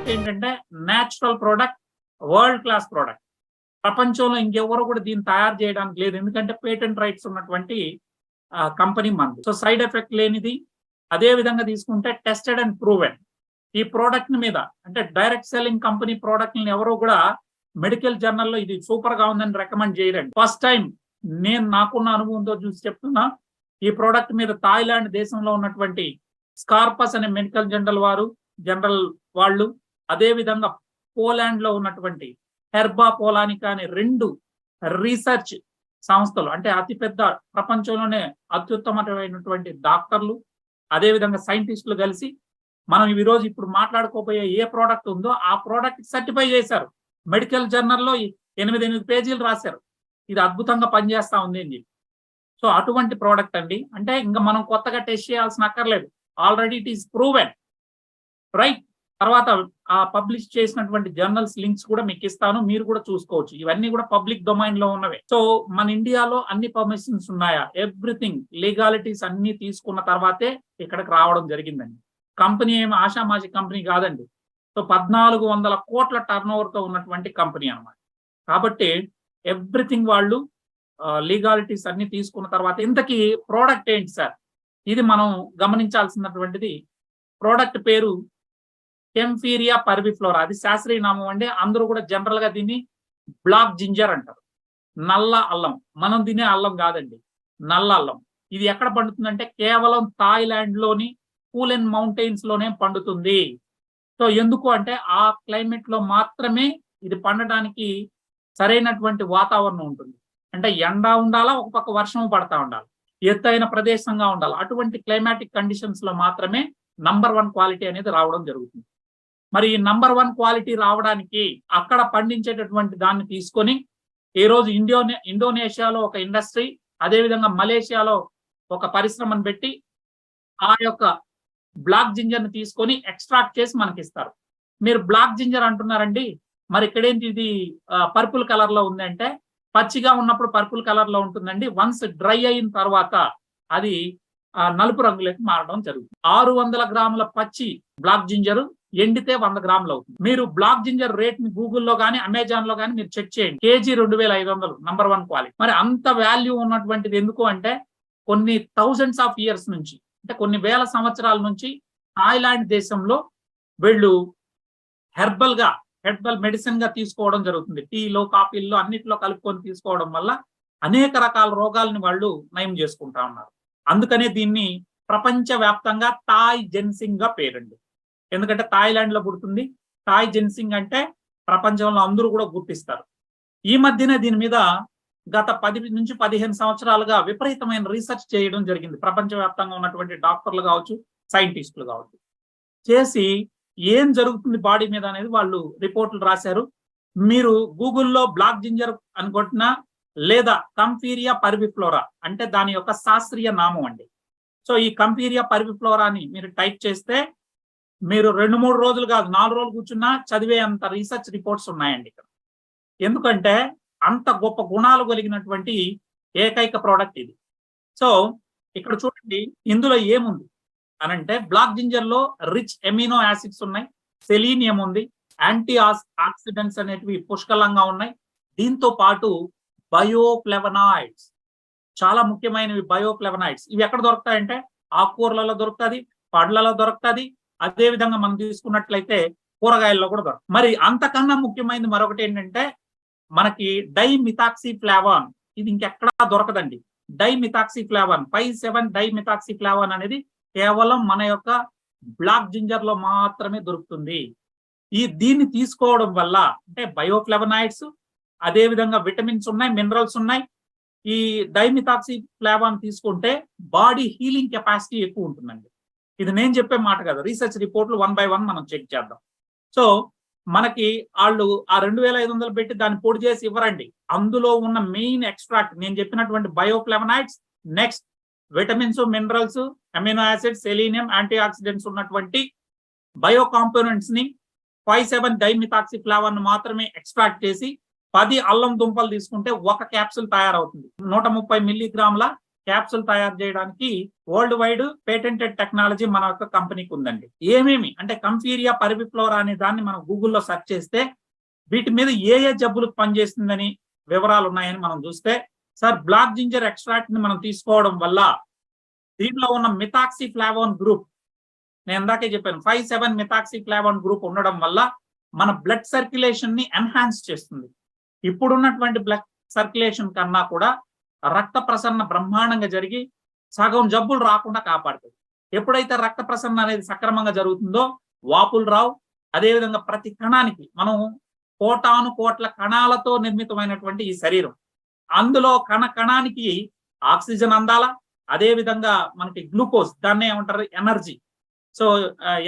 Product ఏంటంటే natural product, world class product. ప్రపంచంలో ఇంకెవరు కూడా దీన్ని తయారు చేయడానికి లేదు. ఎందుకంటే పేటెంట్ రైట్స్ ఉన్నటువంటి కంపెనీ మనది. సో సైడ్ ఎఫెక్ట్ లేనిది. అదే విధంగా తీసుకుంటే టెస్టెడ్ అండ్ ప్రూవెన్. ఈ ప్రోడక్ట్ మీద అంటే డైరెక్ట్ సెల్లింగ్ కంపెనీ ప్రోడక్ట్ ఎవరు కూడా మెడికల్ జర్నల్లో ఇది సూపర్ గా ఉందని రికమెండ్ చేయరండి. ఫస్ట్ టైం నేను నాకున్న అనుభవంతో చూసి చెప్తున్నా. ఈ ప్రోడక్ట్ మీద థాయిలాండ్ దేశంలో ఉన్నటువంటి స్కార్పస్ అనే మెడికల్ జనరల్ వాళ్ళు, అదే విధంగా పోలాండ్ లో ఉన్నటువంటి హెర్బా పోలానికా అనే 2 రీసెర్చ్ సంస్థలు, అంటే అతిపెద్ద ప్రపంచంలోనే అత్యుత్తమమైనటువంటి డాక్టర్లు, అదే విధంగా సైంటిస్టులు కలిసి మనం ఈ రోజు ఇప్పుడు మాట్లాడుకోబోయే ఏ ప్రోడక్ట్ ఉందో ఆ ప్రోడక్ట్ సర్టిఫై చేశారు. మెడికల్ జర్నల్లో 8 పేజీలు రాశారు. ఇది అద్భుతంగా పనిచేస్తా ఉంది అని చెప్పి. సో అటువంటి ప్రోడక్ట్ అండి. అంటే ఇంకా మనం కొత్తగా టెస్ట్ చేయాల్సిన అక్కర్లేదు. Already it is proven, right. తర్వాత ఆ పబ్లిష్ చేసినటువంటి జర్నల్స్ లింక్స్ కూడా మీకు ఇస్తాను, మీరు కూడా చూసుకోవచ్చు. ఇవన్నీ కూడా పబ్లిక్ డొమైన్ లో ఉన్నవే. సో మన ఇండియాలో అన్ని పర్మిషన్స్ ఉన్నాయా, ఎవ్రీథింగ్ లీగాలిటీస్ అన్ని తీసుకున్న తర్వాతే ఇక్కడికి రావడం జరిగిందండి. కంపెనీ ఏమి ఆషామాషి కంపెనీ కాదండి. సో 1400 కోట్ల టర్న్ ఓవర్ తో ఉన్నటువంటి కంపెనీ అన్నమాట. కాబట్టి ఎవ్రీథింగ్ వాళ్ళు లీగాలిటీస్ అన్ని తీసుకున్న తర్వాత ఇంతకీ ప్రోడక్ట్ ఏంటి సార్, ఇది మనం గమనించాల్సినటువంటిది. ప్రోడక్ట్ పేరు కెంఫీరియా పర్విఫ్లోరా. అది శాస్త్రీయ నామం అండి. అందరూ కూడా జనరల్ గా దీన్ని బ్లాక్ జింజర్ అంటారు. నల్ల అల్లం. మనం తినే అల్లం కాదండి, నల్ల అల్లం. ఇది ఎక్కడ పండుతుందంటే కేవలం థాయిలాండ్ లోని కూలెన్ మౌంటైన్స్ లోనే పండుతుంది. సో ఎందుకు అంటే ఆ క్లైమేట్ లో మాత్రమే ఇది పండడానికి సరైనటువంటి వాతావరణం ఉంటుంది. అంటే ఎండ ఉండాలా, ఒక పక్క వర్షం పడతా ఉండాలి, ఎత్తైన ప్రదేశంగా ఉండాలి. అటువంటి క్లైమాటిక్ కండిషన్స్ లో మాత్రమే నంబర్ 1 క్వాలిటీ అనేది రావడం జరుగుతుంది. మరి ఈ నంబర్ 1 క్వాలిటీ రావడానికి అక్కడ పండించేటటువంటి దాన్ని తీసుకొని ఈ రోజు ఇండోనేషియాలో ఒక ఇండస్ట్రీ, అదేవిధంగా మలేషియాలో ఒక పరిశ్రమను పెట్టి ఆ యొక్క బ్లాక్ జింజర్ ని తీసుకొని ఎక్స్ట్రాక్ట్ చేసి మనకి ఇస్తారు. మీరు బ్లాక్ జింజర్ అంటున్నారండి, మరి ఇక్కడేంటి ఇది పర్పుల్ కలర్ లో ఉంది అంటే, పచ్చిగా ఉన్నప్పుడు పర్పుల్ కలర్ లో ఉంటుందండి. వన్స్ డ్రై అయిన తర్వాత అది నలుపు రంగులోకి మారడం జరుగుతుంది. 600 గ్రాముల పచ్చి బ్లాక్ జింజర్ ఎండితే 100 గ్రాములు అవుతుంది. మీరు బ్లాక్ జింజర్ రేట్ ని గూగుల్లో గానీ అమెజాన్ లో గానీ మీరు చెక్ చేయండి. KG 2500, number 1 quality. మరి అంత వాల్యూ ఉన్నటువంటిది ఎందుకు అంటే కొన్ని థౌజండ్స్ ఆఫ్ ఇయర్స్ నుంచి, అంటే కొన్ని వేల సంవత్సరాల నుంచి థాయిలాండ్ దేశంలో వీళ్ళు హెర్బల్ మెడిసిన్ గా తీసుకోవడం జరుగుతుంది. టీలో, కాఫీల్లో అన్నిటిలో కలుపుకొని తీసుకోవడం వల్ల అనేక రకాల రోగాలని వాళ్ళు నయం చేసుకుంటా ఉన్నారు. అందుకనే దీన్ని ప్రపంచ వ్యాప్తంగా థాయ్ జెన్సింగ్ గా పేరండి. ఎందుకంటే థాయిలాండ్ లో పుడుతుంది. థాయ్ జెన్సింగ్ అంటే ప్రపంచంలో అందరూ కూడా గుర్తిస్తారు. ఈ మధ్యనే దీని మీద గత 10 నుంచి 15 సంవత్సరాలుగా విపరీతమైన రీసెర్చ్ చేయడం జరిగింది. ప్రపంచవ్యాప్తంగా ఉన్నటువంటి డాక్టర్లు కావచ్చు, సైంటిస్టులు కావచ్చు, చేసి ఏం జరుగుతుంది బాడీ మీద అనేది వాళ్ళు రిపోర్టులు రాశారు. మీరు గూగుల్లో బ్లాక్ జింజర్ అని కొట్టినా, లేదా కంఫీరియా పర్విఫ్లోరా అంటే దాని యొక్క శాస్త్రీయ నామం అండి. సో ఈ కంఫీరియా పర్విఫ్లోరాని మీరు టైప్ చేస్తే మీరు 2-3 రోజులు కాదు, 4 రోజులు కూర్చున్నా చదివే అంత రీసెర్చ్ రిపోర్ట్స్ ఉన్నాయండి ఇక్కడ. ఎందుకంటే అంత గొప్ప గుణాలు కలిగినటువంటి ఏకైక ప్రోడక్ట్ ఇది. సో ఇక్కడ చూడండి, ఇందులో ఏముంది అనంటే బ్లాక్ జింజర్ లో రిచ్ ఎమినో యాసిడ్స్ ఉన్నాయి, సెలీనియం ఉంది, యాంటీ ఆక్సిడెంట్స్ అనేటివి పుష్కలంగా ఉన్నాయి. దీంతో పాటు బయోఫ్లెవనాయిడ్స్, చాలా ముఖ్యమైనవి బయోఫ్లెవనాయిడ్స్. ఇవి ఎక్కడ దొరుకుతాయంటే ఆకుకూరలలో దొరుకుతుంది, పండ్లలో దొరుకుతుంది, అదే విధంగా మనం తీసుకున్నట్లయితే కూరగాయల్లో కూడా దొరుకుతుంది. మరి అంతకన్నా ముఖ్యమైనది మరొకటి ఏంటంటే మనకి డైమిథాక్సిఫ్లావాన్. ఇది ఇంకెక్కడా దొరకదండి. డైమిథాక్సిఫ్లావాన్ 5,7 డైమిథాక్సిఫ్లావాన్ అనేది కేవలం మన యొక్క బ్లాక్ జింజర్ లో మాత్రమే దొరుకుతుంది. దీన్ని తీసుకోవడం వల్ల అంటే బయోఫ్లెవనాయిడ్స్, అదే విధంగా విటమిన్స్ ఉన్నాయి, మినరల్స్ ఉన్నాయి. ఈ డైమిథాక్సిఫ్లావాన్ తీసుకుంటే బాడీ హీలింగ్ కెపాసిటీ ఎక్కువ ఉంటుందండి. ఇది నేను చెప్పే మాట కదా, రీసెర్చ్ రిపోర్ట్లు 1 by 1 మనం చెక్ చేద్దాం. సో మనకి వాళ్ళు ఆ 2500 పెట్టి దాన్ని పొడి చేసి ఇవ్వరండి. అందులో ఉన్న మెయిన్ ఎక్స్ట్రాక్ట్ నేను చెప్పినటువంటి bioflavonoids, next vitamins, minerals, amino acids, selenium, antioxidants ఉన్నటువంటి బయో కాంపోనెంట్స్ ని 5,7 డైమిథాక్సిఫ్లావాన్ మాత్రమే ఎక్స్ట్రాక్ట్ చేసి 10 అల్లం దుంపలు తీసుకుంటే 1 క్యాప్సూల్ తయారవుతుంది. 130 మిల్లీగ్రాముల క్యాప్సూల్ తయారు చేయడానికి వరల్డ్ వైడ్ పేటెంటెడ్ టెక్నాలజీ మన యొక్క కంపెనీకి ఉందండి. ఏమేమి అంటే కంఫీరియా పర్విఫ్లోరా అనే దాన్ని మనం గూగుల్లో సెర్చ్ చేస్తే వీటి మీద ఏ జబ్బులకు పనిచేస్తుందని వివరాలు ఉన్నాయని మనం చూస్తే, సార్ బ్లాక్ జింజర్ ఎక్స్ట్రాక్ట్ ని మనం తీసుకోవడం వల్ల దీంట్లో ఉన్న మిథాక్సిఫ్లావోన్ గ్రూప్, నేను ఇందాకే చెప్పాను 5,7 మిథాక్సిఫ్లావోన్ గ్రూప్ ఉండడం వల్ల మన బ్లడ్ సర్క్యులేషన్ ని ఎన్హాన్స్ చేస్తుంది. ఇప్పుడున్నటువంటి బ్లడ్ సర్క్యులేషన్ కన్నా కూడా రక్త ప్రసరణ బ్రహ్మాండంగా జరిగి సగం జబ్బులు రాకుండా కాపాడుతుంది. ఎప్పుడైతే రక్త ప్రసరణ అనేది సక్రమంగా జరుగుతుందో వాపులు రావు. అదేవిధంగా ప్రతి కణానికి, మనం కోటాను కోట్ల కణాలతో నిర్మితమైనటువంటి ఈ శరీరం, అందులో కణానికి ఆక్సిజన్ అందాలా, అదే విధంగా మనకి గ్లూకోజ్, దాన్ని ఏమంటారు ఎనర్జీ, సో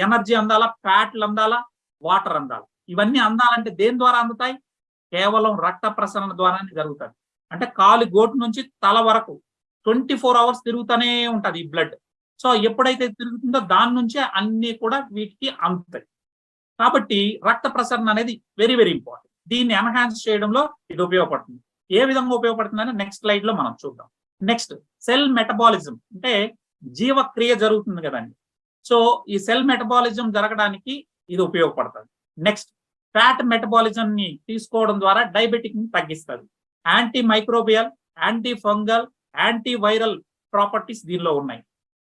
ఎనర్జీ అందాలా, ఫ్యాట్లు అందాలా, వాటర్ అందాలా. ఇవన్నీ అందాలంటే దేని ద్వారా అందుతాయి? కేవలం రక్త ప్రసరణ ద్వారానే జరుగుతుంది. అంటే కాలు గోటు నుంచి తల వరకు 24 అవర్స్ తిరుగుతూనే ఉంటది ఈ బ్లడ్. సో ఎప్పుడైతే తిరుగుతుందో దాని నుంచే అన్ని కూడా వీటికి అందుతాయి. కాబట్టి రక్త ప్రసరణ అనేది వెరీ వెరీ ఇంపార్టెంట్. దీన్ని ఎన్హాన్స్ చేయడంలో ఇది ఉపయోగపడుతుంది. ఏ విధంగా ఉపయోగపడుతుందని నెక్స్ట్ స్లైడ్ లో మనం చూద్దాం. నెక్స్ట్ సెల్ మెటబాలిజం, అంటే జీవక్రియ జరుగుతుంది కదండి. సో ఈ సెల్ మెటబాలిజం జరగడానికి ఇది ఉపయోగపడుతుంది. నెక్స్ట్ ఫ్యాట్ మెటబాలిజం ని తీసుకోవడం ద్వారా డయాబెటిక్ ని తగ్గిస్తుంది. Anti microbial, anti fungal, anti viral properties దీనిలో ఉన్నాయి.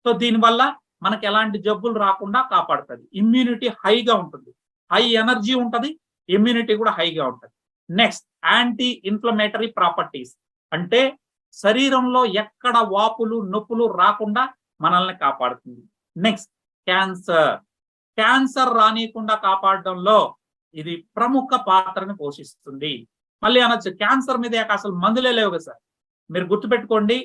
సో దీనివల్ల మనకి ఎలాంటి జబ్బులు రాకుండా కాపాడుతుంది. ఇమ్యూనిటీ హైగా ఉంటుంది, హై ఎనర్జీ ఉంటుంది, ఇమ్యూనిటీ కూడా హైగా ఉంటుంది. నెక్స్ట్ యాంటీ ఇన్ఫ్లమేటరీ ప్రాపర్టీస్, అంటే శరీరంలో ఎక్కడ వాపులు నొప్పులు రాకుండా మనల్ని కాపాడుతుంది. నెక్స్ట్ క్యాన్సర్ రానియకుండా కాపాడడంలో ఇది ప్రముఖ పాత్రను పోషిస్తుంది. మళ్ళీ అనొచ్చు క్యాన్సర్ మీద అసలు మందులే లేవు కదా సార్. మీరు గుర్తుపెట్టుకోండి,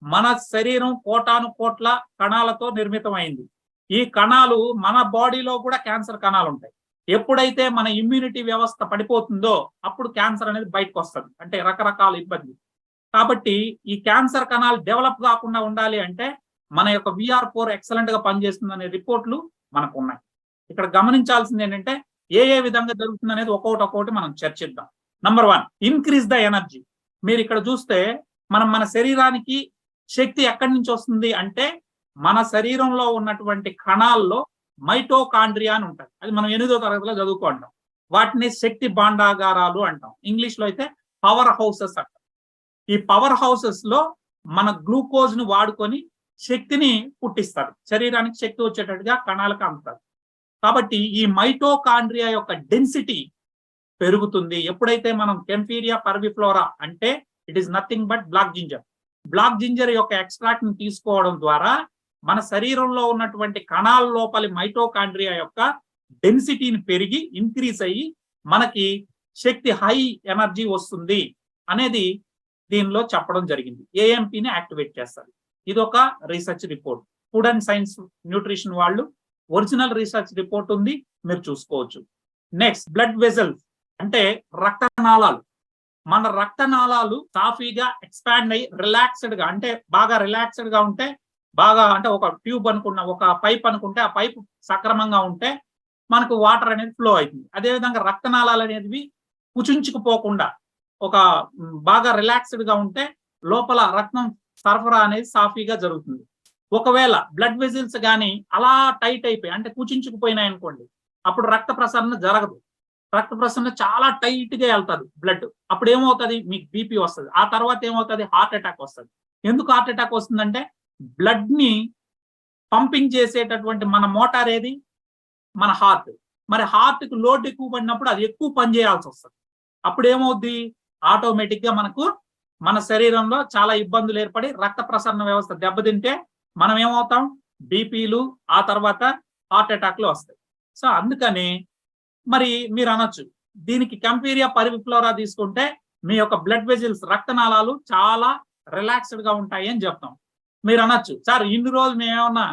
మన శరీరం కోటాను కోట్ల కణాలతో నిర్మితమైంది. ఈ కణాలు మన బాడీలో కూడా క్యాన్సర్ కణాలు ఉంటాయి. ఎప్పుడైతే మన ఇమ్యూనిటీ వ్యవస్థ పడిపోతుందో అప్పుడు క్యాన్సర్ అనేది బయటకు వస్తుంది, అంటే రకరకాల ఇబ్బంది. కాబట్టి ఈ క్యాన్సర్ కణాలు డెవలప్ కాకుండా ఉండాలి అంటే మన యొక్క VR4 ఎక్సలెంట్ గా పనిచేస్తుంది అనే రిపోర్ట్లు మనకు ఉన్నాయి. ఇక్కడ గమనించాల్సింది ఏంటంటే ఏ విధంగా జరుగుతుంది అనేది ఒక్కొక్కటి మనం చర్చిద్దాం. Number 1, increase the energy. మీరు ఇక్కడ చూస్తే మన శరీరానికి శక్తి ఎక్కడి నుంచి వస్తుంది అంటే మన శరీరంలో ఉన్నటువంటి కణాల్లో మైటోకాండ్రియా అని ఉంటుంది. అది మనం 8వ తరగతిలో చదువుకుంటాం. వాటిని శక్తి భాండాగారాలు అంటాం. ఇంగ్లీష్ లో అయితే పవర్ హౌసెస్ అంటాం. ఈ పవర్ హౌసెస్ లో మన గ్లూకోజ్ ను వాడుకొని శక్తిని పుట్టిస్తారు, శరీరానికి శక్తి వచ్చేటట్టుగా కణాలకు అందుతారు. కాబట్టి ఈ మైటోకాండ్రియా యొక్క డెన్సిటీ పెరుగుతుంది ఎప్పుడైతే మనం కెంఫీరియా పర్విఫ్లోరా, అంటే it is nothing but black ginger యొక్క ఎక్స్ట్రాక్ట్ ని తీసుకోవడం ద్వారా మన శరీరంలో ఉన్నటువంటి కణాల లోపలి మైటోకాండ్రియా యొక్క డెన్సిటీని పెరిగి ఇంక్రీజ్ అయ్యి మనకి శక్తి హై ఎనర్జీ వస్తుంది అనేది దీనిలో చెప్పడం జరిగింది. ఏఎంపీని యాక్టివేట్ చేస్తారు. ఇది ఒక research report. Food and science nutrition వాళ్ళు ఒరిజినల్ రీసెర్చ్ రిపోర్ట్ ఉంది, మీరు చూసుకోవచ్చు. నెక్స్ట్ బ్లడ్ వెజల్స్, అంటే రక్తనాళాలు. మన రక్తనాళాలు సాఫీగా ఎక్స్పాండ్ అయ్యి రిలాక్స్డ్ గా, అంటే బాగా రిలాక్స్డ్ గా ఉంటే, బాగా అంటే ఒక ట్యూబ్ అనుకున్న ఒక పైప్ అనుకుంటే ఆ పైప్ సక్రమంగా ఉంటే మనకు వాటర్ అనేది ఫ్లో అవుతుంది. అదేవిధంగా రక్తనాళాలు అనేవి కుచించుకుపోకుండా ఒక బాగా రిలాక్స్డ్ గా ఉంటే లోపల రక్తం సరఫరా అనేది సాఫీగా జరుగుతుంది. ఒకవేళ బ్లడ్ వెజిల్స్ కానీ అలా టైట్ అయిపోయి, అంటే కుచించుకుపోయినాయి అనుకోండి, అప్పుడు రక్త ప్రసరణ జరగదు. రక్త ప్రసరణ చాలా టైట్ గా వెళ్తుంది బ్లడ్. అప్పుడు ఏమవుతుంది, మీకు బీపీ వస్తుంది. ఆ తర్వాత ఏమవుతుంది, హార్ట్ అటాక్ వస్తుంది. ఎందుకు హార్ట్ అటాక్ వస్తుందంటే బ్లడ్ ని పంపింగ్ చేసేటటువంటి మన మోటార్ ఏది, మన హార్ట్. మరి హార్ట్ కి లోడ్ ఎక్కువ పడినప్పుడు అది ఎక్కువ పని చేయాల్సి వస్తుంది. అప్పుడు ఏమవుద్ది, ఆటోమేటిక్ గా మనకు మన శరీరంలో చాలా ఇబ్బందులు ఏర్పడి రక్త ప్రసరణ వ్యవస్థ దెబ్బతింటే మనం ఏమవుతాం, బీపీలు, ఆ తర్వాత హార్ట్ అటాక్లు వస్తాయి. సో అందుకని మరి మీరు అనొచ్చు, దీనికి కెంఫీరియా పర్విఫ్లోరా తీసుకుంటే మీ యొక్క బ్లడ్ వెజిల్స్ రక్తనాళాలు చాలా రిలాక్స్డ్ గా ఉంటాయి అని చెప్తాం. మీరు అనొచ్చు, సార్ ఇన్ని రోజులు మేమేమన్నా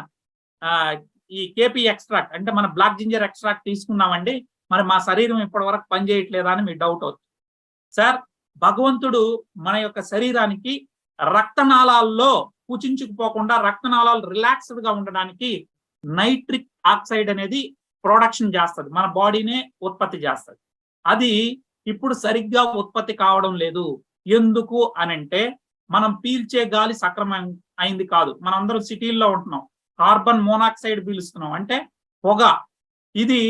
ఈ కేపీ ఎక్స్ట్రాక్ట్ అంటే మన బ్లాక్ జింజర్ ఎక్స్ట్రాక్ట్ తీసుకున్నామండి, మరి మా శరీరం ఇప్పటి వరకు పనిచేయట్లేదా అని మీ డౌట్ అవుతుంది. సార్ భగవంతుడు మన యొక్క శరీరానికి రక్తనాళాల్లో కుచించుకుపోకుండా రక్తనాళాలు రిలాక్స్డ్ గా ఉండడానికి నైట్రిక్ ఆక్సైడ్ అనేది ప్రొడక్షన్ చేస్తుంది, మన బాడీనే ఉత్పత్తి చేస్తుంది. అది ఇప్పుడు సరిగ్గా ఉత్పత్తి కావడం లేదు. ఎందుకు అనంటే మనం పీల్చే గాలి సక్రమంగా అయింది కాదు. మనందరం సిటీల్లో ఉంటున్నాం, కార్బన్ మోనాక్సైడ్ పీలుస్తున్నాం, అంటే పొగ. ఇది